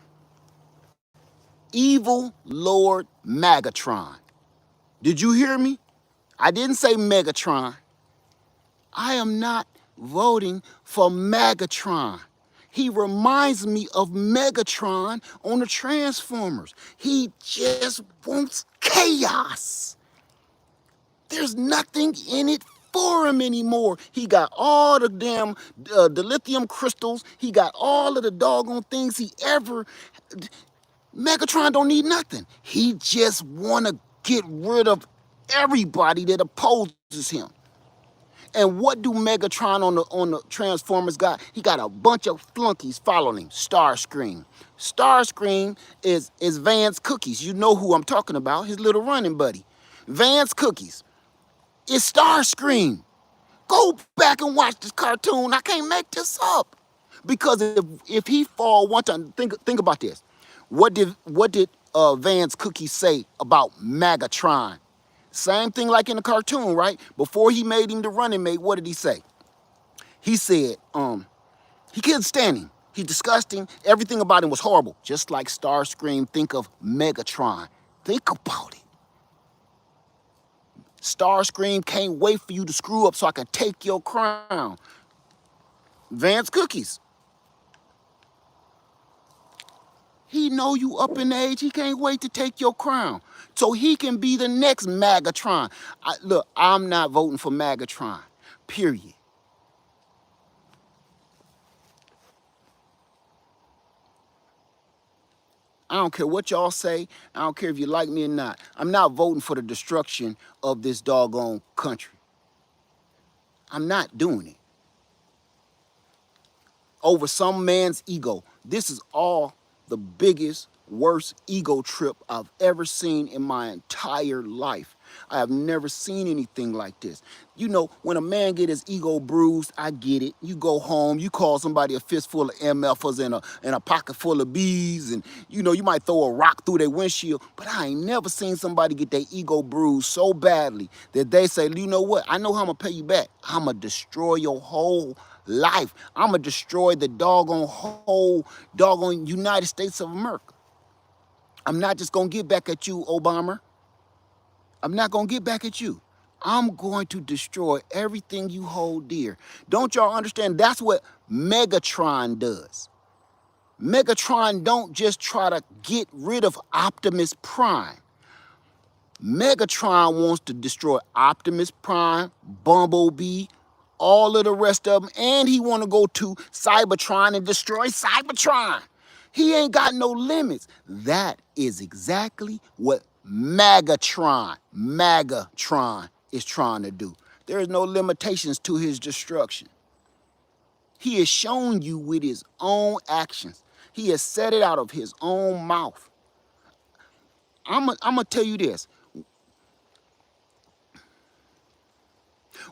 Evil Lord Magatron. Did you hear me? I didn't say Megatron. I am not voting for Megatron. He reminds me of Megatron on the Transformers. He just wants chaos. There's nothing in it for him anymore. He got all the damn the lithium crystals. He got all of the doggone things he ever. Megatron don't need nothing. He just want to get rid of everybody that opposes him. And what do Megatron on the Transformers got? He got a bunch of flunkies following him. Starscream. Starscream is Vance Cookies. You know who I'm talking about, his little running buddy. Vance Cookies. It's Starscream. Go back and watch this cartoon. I can't make this up. Because if he fall one time, think about this. What did Vance Cookies say about Megatron? Same thing like in the cartoon, right? Before he made him the running mate, what did he say? He said, he couldn't stand him. He disgusted him. Everything about him was horrible. Just like Starscream, think of Megatron. Think about it. Starscream can't wait for you to screw up so I can take your crown. Vance Cookies. He know you up in age. He can't wait to take your crown. So he can be the next Magatron. Look, I'm not voting for Magatron. Period. I don't care what y'all say. I don't care if you like me or not. I'm not voting for the destruction of this doggone country. I'm not doing it. Over some man's ego. This is all the biggest, worst ego trip I've ever seen in my entire life. I have never seen anything like this. You know, when a man get his ego bruised, I get it. You go home, you call somebody a fistful of MFers and a pocket full of bees, and you know, you might throw a rock through their windshield, but I ain't never seen somebody get their ego bruised so badly that they say, you know what, I know how I'm gonna pay you back. I'm gonna destroy your whole life. I'm gonna destroy the whole doggone United States of America. I'm not just gonna get back at you, Obama. I'm not gonna get back at you. I'm going to destroy everything you hold dear. Don't y'all understand? That's what Megatron does. Megatron don't just try to get rid of Optimus Prime. Megatron wants to destroy Optimus Prime, Bumblebee, all of the rest of them, and he want to go to Cybertron and destroy Cybertron. He ain't got no limits. That is exactly what Megatron is trying to do. There is no limitations to his destruction. He has shown you with his own actions. He has said it out of his own mouth. I'm gonna tell you this.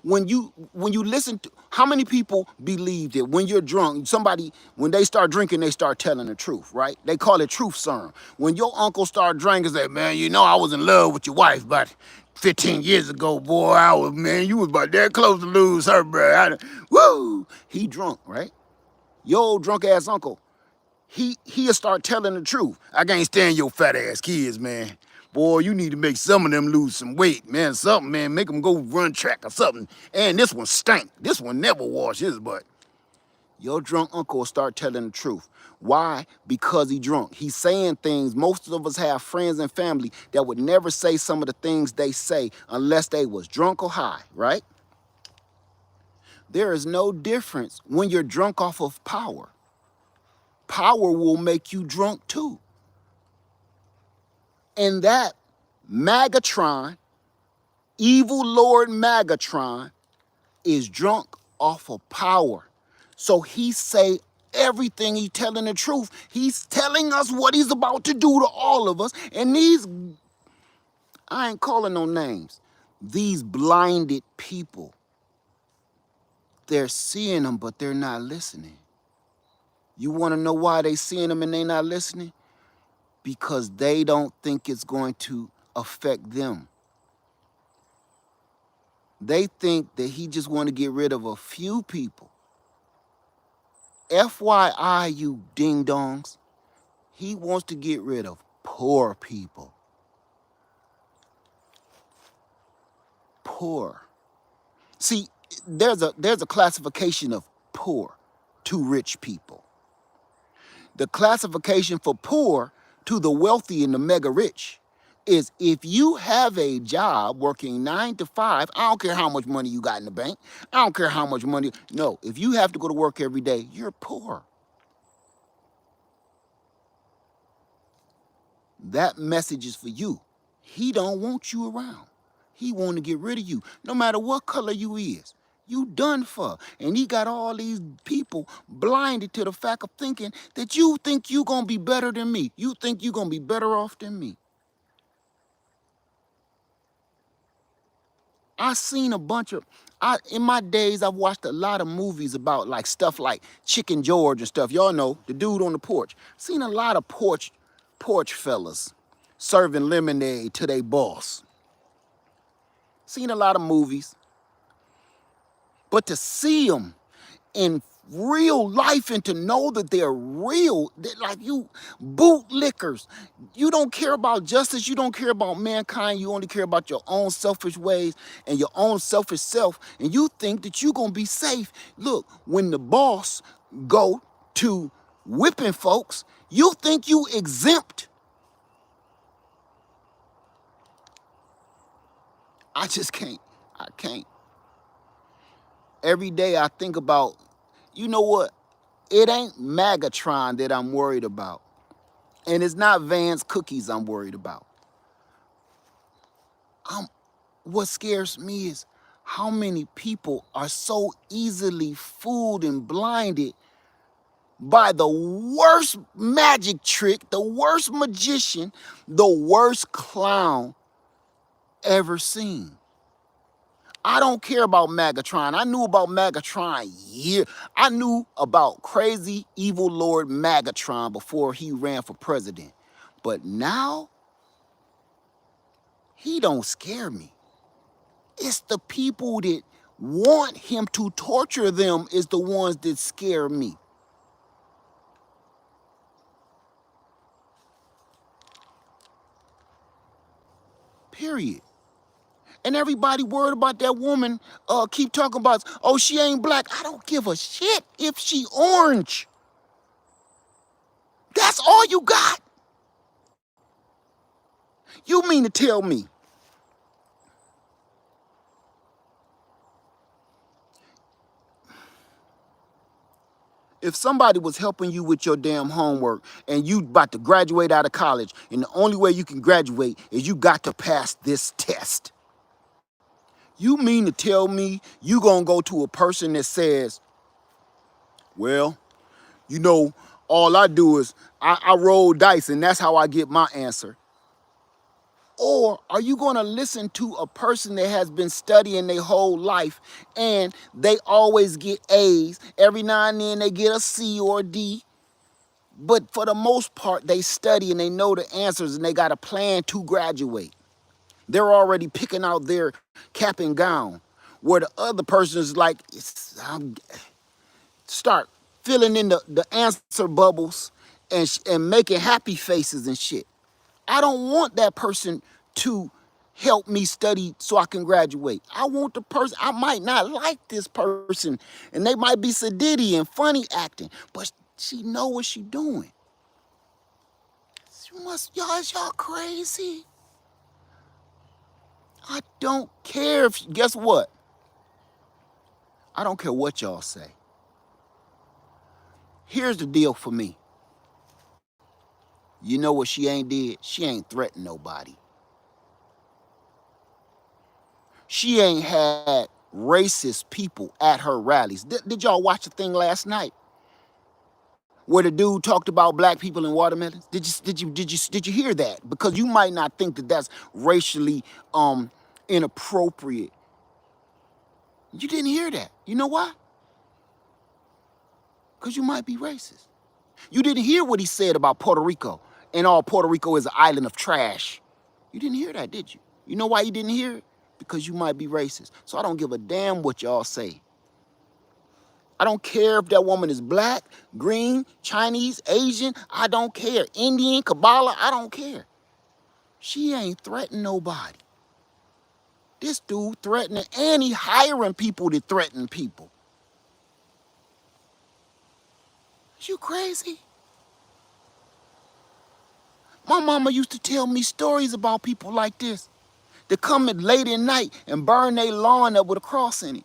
When you listen to, how many people believe that when you're drunk, somebody, when they start drinking, they start telling the truth, right? They call it truth serum. When your uncle start drinking, say, man, you know I was in love with your wife about 15 years ago, boy, man, you was about that close to lose her, bro. Woo! He drunk, right? Your old drunk ass uncle, he'll start telling the truth. I can't stand your fat ass kids, man. Boy, you need to make some of them lose some weight, man. Something, man. Make them go run track or something. And this one stank. This one never washed his butt. Your drunk uncle will start telling the truth. Why? Because he drunk. He's saying things. Most of us have friends and family that would never say some of the things they say unless they was drunk or high, right? There is no difference when you're drunk off of power. Power will make you drunk too. And that Magatron, evil Lord Magatron, is drunk off of power. So he say everything, he telling the truth. He's telling us what he's about to do to all of us. And these, I ain't calling no names, these blinded people, they're seeing them, but they're not listening. You want to know why they seeing them and they not listening? Because they don't think it's going to affect them. They think that he just want to get rid of a few people. FYI, you ding-dongs, he wants to get rid of poor people. Poor. See, there's a classification of poor to rich people. The classification for poor to the wealthy and the mega rich is if you have a job working 9 to 5, I don't care how much money you got in the bank. I don't care how much money. No, if you have to go to work every day, you're poor. That message is for you. He don't want you around. He want to get rid of you, no matter what color you is. You done for. And he got all these people blinded to the fact of thinking that you think you gonna be better than me. You think you gonna be better off than me. I seen a bunch of, in my days, I've watched a lot of movies about like stuff like Chicken George and stuff. Y'all know, the dude on the porch. Seen a lot of porch fellas serving lemonade to their boss. Seen a lot of movies. But to see them in real life and to know that they're real, like you bootlickers, you don't care about justice, you don't care about mankind, you only care about your own selfish ways and your own selfish self, and you think that you're gonna be safe. Look, when the boss go to whipping folks, you think you exempt. I just can't. I can't. Every day I think about, you know what? It ain't Magatron that I'm worried about. And it's not Van's cookies I'm worried about. What scares me is how many people are so easily fooled and blinded by the worst magic trick, the worst magician, the worst clown ever seen. I don't care about Magatron. I knew about Magatron I knew about crazy evil Lord Magatron before he ran for president. But now, he don't scare me. It's the people that want him to torture them is the ones that scare me. Period. And everybody worried about that woman keep talking about, oh, she ain't black. I don't give a shit if she orange. That's all you got? You mean to tell me if somebody was helping you with your damn homework and you about to graduate out of college and the only way you can graduate is you got to pass this test? You mean to tell me you gonna go to a person that says, well, you know, all I do is I roll dice and that's how I get my answer? Or are you gonna listen to a person that has been studying their whole life and they always get A's, every now and then they get a C or a D, but for the most part they study and they know the answers and they got a plan to graduate? They're already picking out their cap and gown, where the other person is like, start filling in the answer bubbles and making happy faces and shit. I don't want that person to help me study so I can graduate. I want the person, I might not like this person, and they might be sedity and funny acting, but she know what she doing. Is y'all crazy? I don't care if, guess what? I don't care what y'all say. Here's the deal for me. You know what she ain't did? She ain't threatened nobody. She ain't had racist people at her rallies. Did y'all watch the thing last night where the dude talked about black people and watermelons? Did you hear that? Because you might not think that that's racially inappropriate. You didn't hear that. You know why? Because you might be racist. You didn't hear what he said about Puerto Rico and all Puerto Rico is an island of trash. You didn't hear that, did you? You know why you didn't hear it? because you might be racist. So I don't give a damn what y'all say. I don't care if that woman is black, green, Chinese, Asian. I don't care. Indian, Kabbalah, I don't care. She ain't threatening nobody. This dude threatening, and he hiring people to threaten people. Is you crazy? My mama used to tell me stories about people like this. They come at late at night and burn their lawn up with a cross in it.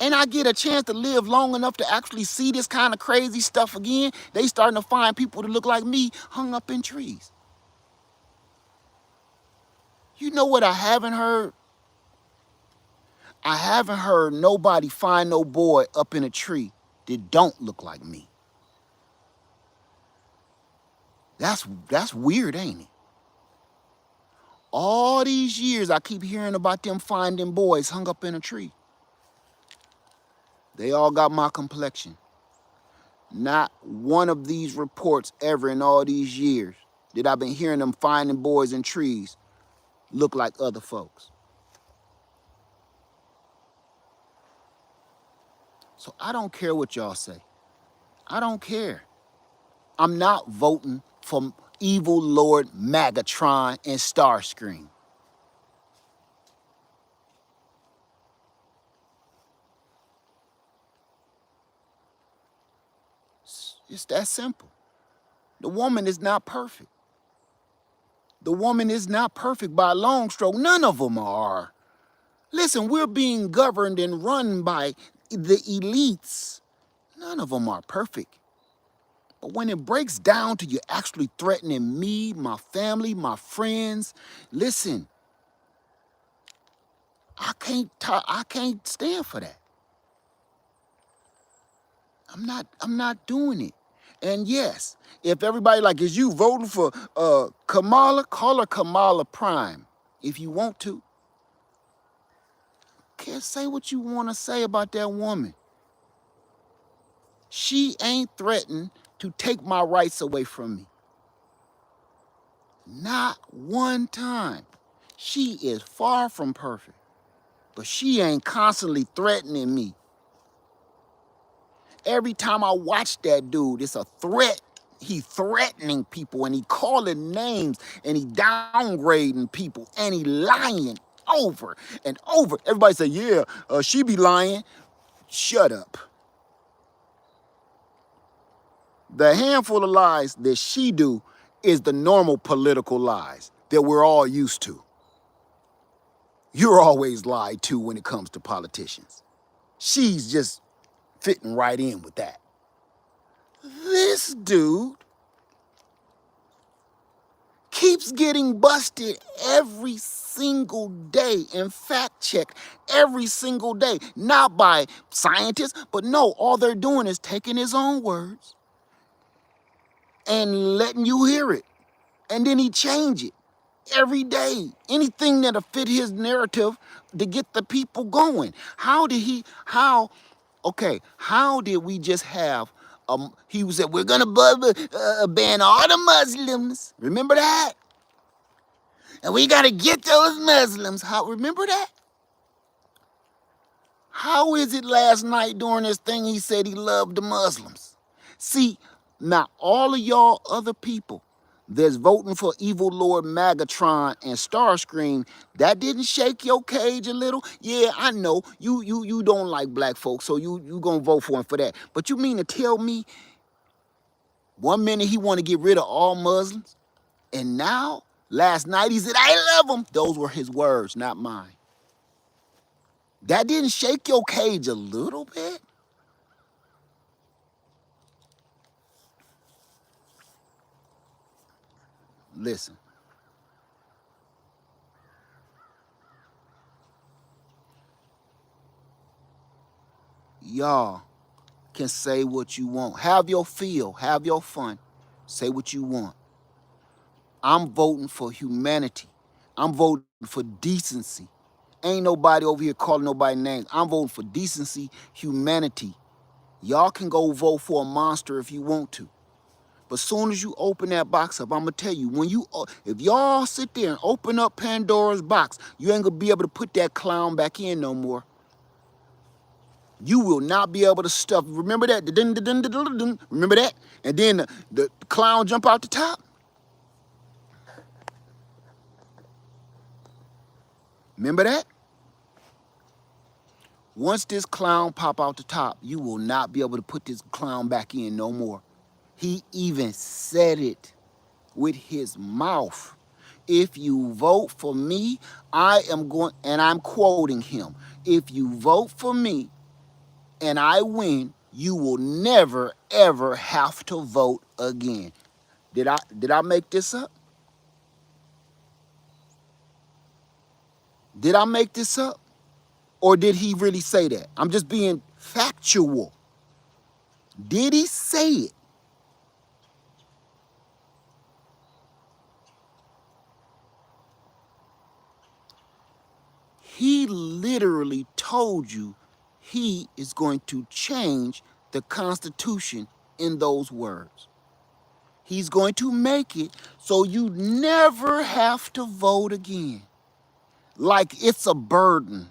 And I get a chance to live long enough to actually see this kind of crazy stuff again. They starting to find people that look like me hung up in trees. You know what I haven't heard? I haven't heard nobody find no boy up in a tree that don't look like me. That's weird, ain't it? All these years I keep hearing about them finding boys hung up in a tree. They all got my complexion. Not one of these reports ever in all these years that I've been hearing them finding boys in trees look like other folks. So I don't care what y'all say. I don't care. I'm not voting for evil Lord Magatron and Starscream. It's that simple. The woman is not perfect. The woman is not perfect by a long stroke. None of them are. Listen, we're being governed and run by the elites. None of them are perfect. But when it breaks down to you actually threatening me, my family, my friends, listen, I can't stand for that. I'm not doing it. And yes, if everybody like, is you voting for Kamala, call her Kamala Prime if you want to. Can't say what you want to say about that woman. She ain't threatened to take my rights away from me. Not one time. She is far from perfect, but she ain't constantly threatening me. Every time I watch that dude, it's a threat. He threatening people and he calling names and he downgrading people and he lying over and over. Everybody say, yeah, she be lying. Shut up. The handful of lies that she do is the normal political lies that we're all used to. You're always lied to when it comes to politicians. She's just fitting right in with that. This dude keeps getting busted every single day and fact checked every single day. Not by scientists, but no, all they're doing is taking his own words and letting you hear it. And then he change it every day. Anything that'll fit his narrative to get the people going. How did we just have, he said, we're gonna ban all the Muslims. Remember that? And we gotta get those Muslims. Remember that? How is it last night during this thing he said he loved the Muslims? See, now all of y'all other people that's voting for evil Lord Magatron and Starscream, that didn't shake your cage a little? Yeah, I know. You don't like black folks, so you gonna vote for him for that. But you mean to tell me 1 minute he wanna get rid of all Muslims, and now, last night he said, I love them. Those were his words, not mine. That didn't shake your cage a little bit? Listen. Y'all can say what you want. Have your feel, have your fun. Say what you want. I'm voting for humanity. I'm voting for decency. Ain't nobody over here calling nobody names. I'm voting for decency, humanity. Y'all can go vote for a monster if you want to. But soon as you open that box up, I'm gonna tell you, if y'all sit there and open up Pandora's box, you ain't gonna be able to put that clown back in no more. You will not be able to stuff. Remember that? Remember that? And then the clown jump out the top. Remember that? Once this clown pop out the top, you will not be able to put this clown back in no more. He even said it with his mouth. If you vote for me, I am going, and I'm quoting him, if you vote for me and I win, you will never, ever have to vote again. Did I make this up? Did I make this up? Or did he really say that? I'm just being factual. Did he say it? He literally told you he is going to change the Constitution in those words. He's going to make it so you never have to vote again. Like it's a burden.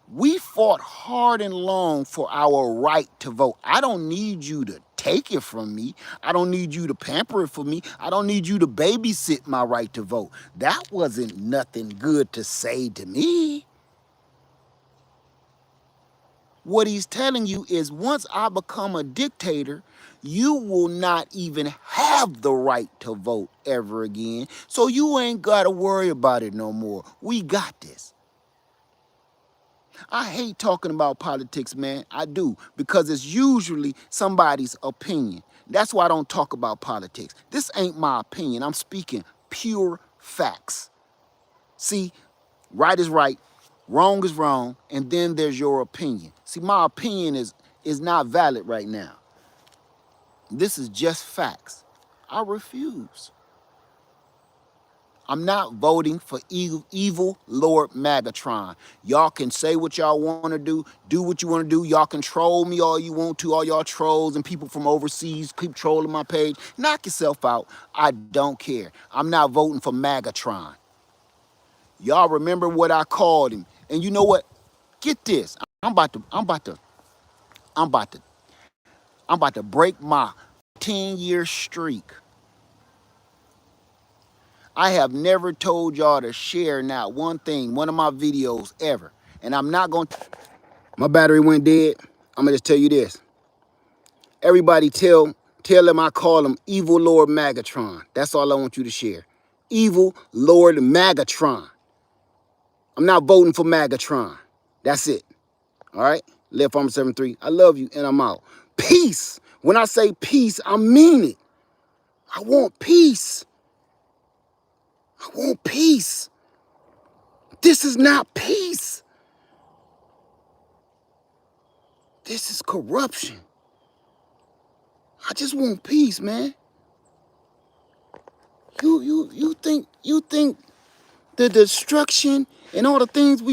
We fought hard and long for our right to vote. I don't need you to take it from me. I don't need you to pamper it for me. I don't need you to babysit my right to vote. That wasn't nothing good to say to me. What he's telling you is once I become a dictator, you will not even have the right to vote ever again. So you ain't got to worry about it no more. We got this. I hate talking about politics, man. I do, because it's usually somebody's opinion. That's why I don't talk about politics. This ain't my opinion. I'm speaking pure facts. See, right is right, wrong is wrong, and then there's your opinion. See, my opinion is not valid right now. This is just facts. I refuse. I'm not voting for evil Lord Magatron. Y'all can say what y'all want to do what you want to do. Y'all can troll me all you want to, all y'all trolls and people from overseas keep trolling my page. Knock yourself out. I don't care. I'm not voting for Magatron. Y'all remember what I called him. And you know what? Get this. I'm about to break my 10-year streak. I have never told y'all to share not one thing, one of my videos ever. And I'm not going to. My battery went dead. I'm going to just tell you this. Everybody tell him I call him Evil Lord Magatron. That's all I want you to share. Evil Lord Magatron. I'm not voting for Magatron. That's it. All right? Left Farmer 73. I love you and I'm out. Peace. When I say peace, I mean it. I want peace. I want peace. This is not peace. This is corruption. I just want peace, man. You think the destruction and all the things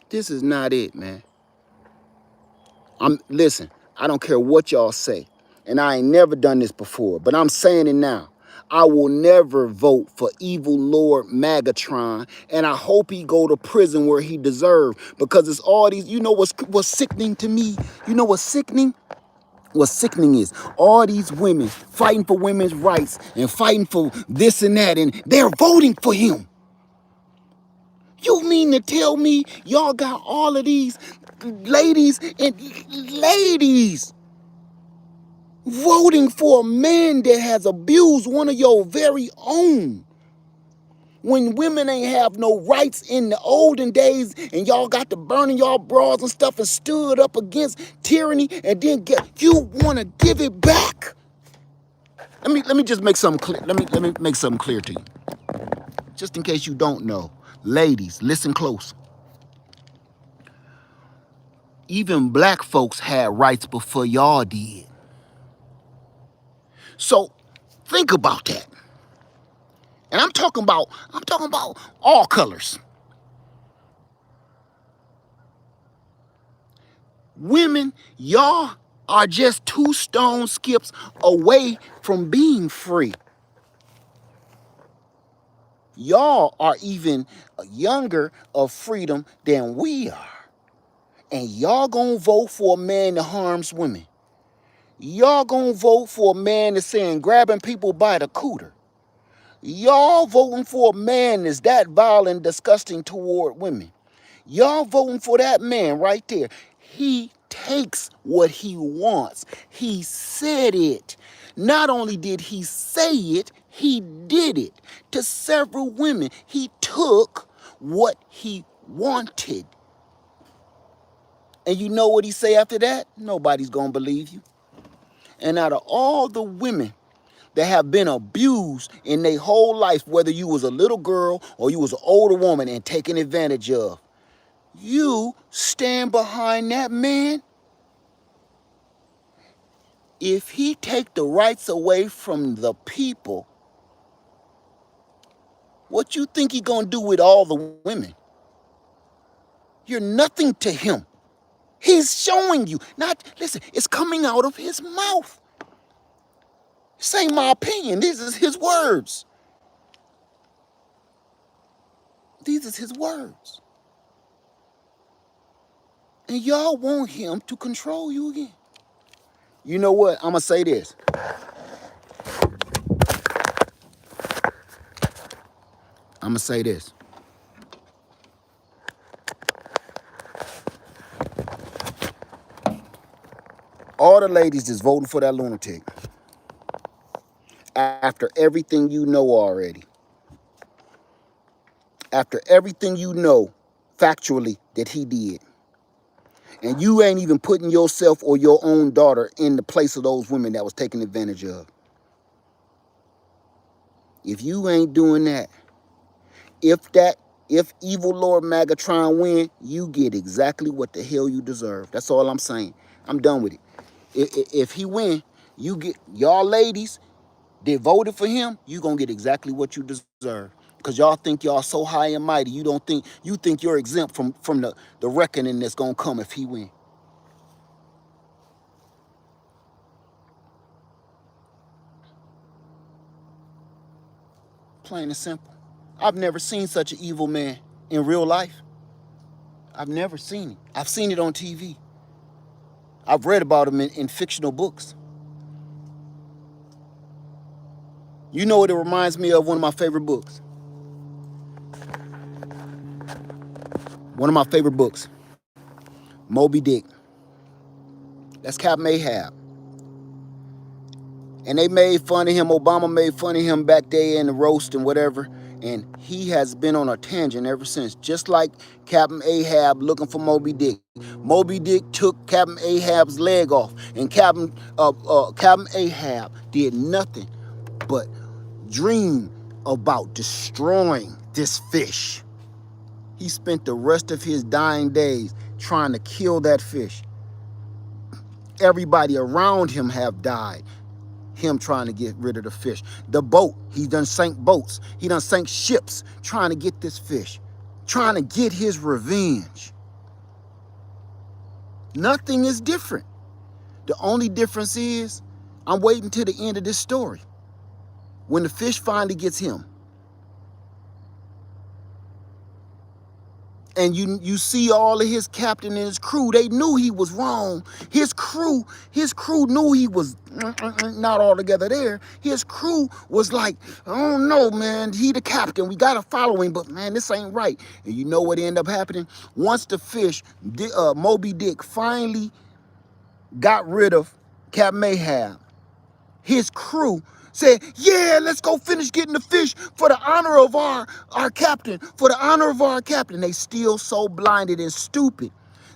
this is not it, man. Listen, I don't care what y'all say. And I ain't never done this before, but I'm saying it now. I will never vote for evil Lord Magatron, and I hope he go to prison where he deserves, because it's all these, you know what's sickening to me? You know what's sickening? What's sickening is all these women fighting for women's rights and fighting for this and that, and they're voting for him. You mean to tell me y'all got all of these ladies voting for a man that has abused one of your very own? When women ain't have no rights in the olden days and y'all got to burning y'all bras and stuff and stood up against tyranny, and then you want to give it back? Let me just make something clear. Let me make something clear to you. Just in case you don't know. Ladies, listen close. Even black folks had rights before y'all did. So think about that. And I'm talking about all colors. Women, y'all are just 2 stone skips away from being free. Y'all are even younger of freedom than we are. And y'all gonna vote for a man that harms women. Y'all gonna vote for a man that's saying grabbing people by the cooter. Y'all voting for a man that's that vile and disgusting toward women. Y'all voting for that man right there. He takes what he wants. He said it. Not only did he say it, he did it to several women. He took what he wanted. And you know what he say after that? Nobody's gonna believe you. And out of all the women that have been abused in their whole life, whether you was a little girl or you was an older woman and taken advantage of, you stand behind that man. If he take the rights away from the people, what you think he gonna do with all the women? You're nothing to him. He's showing you. Not, listen, it's coming out of his mouth. This ain't my opinion. These is his words. These is his words. And y'all want him to control you again. You know what? I'm gonna say this. I'm gonna say this. All the ladies that's voting for that lunatic, after everything you know already, after everything you know factually that he did, and you ain't even putting yourself or your own daughter in the place of those women that was taken advantage of. If you ain't doing that, if evil Lord MAGA try and win, you get exactly what the hell you deserve. That's all I'm saying. I'm done with it. If he win, you get, y'all ladies that voted for him, you gonna get exactly what you deserve. Because y'all think y'all so high and mighty, you think you're exempt from the reckoning that's gonna come if he win. Plain and simple. I've never seen such an evil man in real life. I've never seen it. I've seen it on TV. I've read about him in fictional books. You know what it reminds me of? One of my favorite books. One of my favorite books. Moby Dick. That's Captain Ahab. And they made fun of him. Obama made fun of him back there in the roast and whatever. And he has been on a tangent ever since. Just like Captain Ahab looking for Moby Dick. Moby Dick took Captain Ahab's leg off. And Captain Ahab did nothing but dream about destroying this fish. He spent the rest of his dying days trying to kill that fish. Everybody around him have died. Him trying to get rid of the fish. The boat, he done sank boats. He done sank ships trying to get this fish. Trying to get his revenge. Nothing is different. The only difference is I'm waiting till the end of this story. When the fish finally gets him. And you see all of his captain and his crew, they knew he was wrong. His crew knew he was not altogether there. His crew was like, I don't know, man, he the captain. We got to follow him, but man, this ain't right. And you know what ended up happening? Once the fish, Moby Dick, finally got rid of Captain Ahab, his crew said, yeah, let's go finish getting the fish for the honor of our captain, for the honor of our captain. They still so blinded and stupid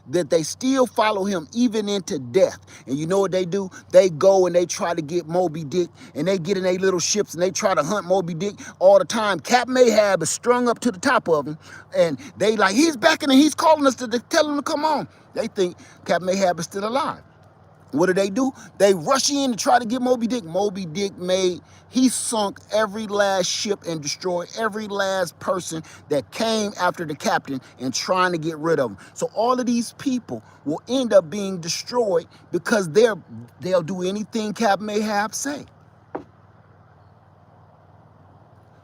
that they still follow him even into death. And you know what they do? They go and they try to get Moby Dick, and they get in their little ships and they try to hunt Moby Dick all the time. Captain Ahab is strung up to the top of him, and they like, he's beckoning, he's calling us to tell him to come on. They think Captain Ahab is still alive. What do? They rush in to try to get Moby Dick. Moby Dick he sunk every last ship and destroyed every last person that came after the captain and trying to get rid of him. So all of these people will end up being destroyed because they'll do anything Captain Ahab say.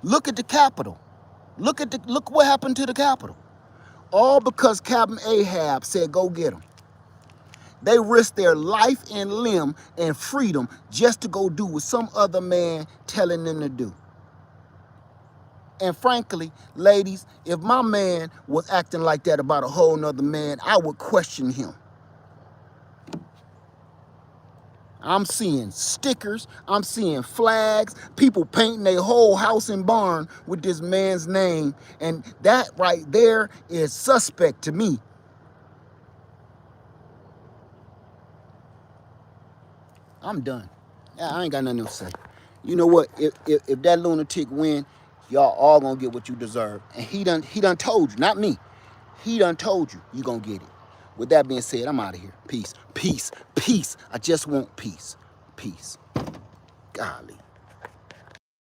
Look at the Capitol. Look what happened to the Capitol. All because Captain Ahab said, go get him. They risked their life and limb and freedom just to go do what some other man telling them to do. And frankly, ladies, if my man was acting like that about a whole nother man, I would question him. I'm seeing stickers, I'm seeing flags, people painting their whole house and barn with this man's name, and that right there is suspect to me. I'm done. I ain't got nothing else to say. You know what? If that lunatic win, y'all all gonna get what you deserve. And he done told you, not me. He done told you gonna get it. With that being said, I'm out of here. Peace, peace, peace. I just want peace. Peace. Golly.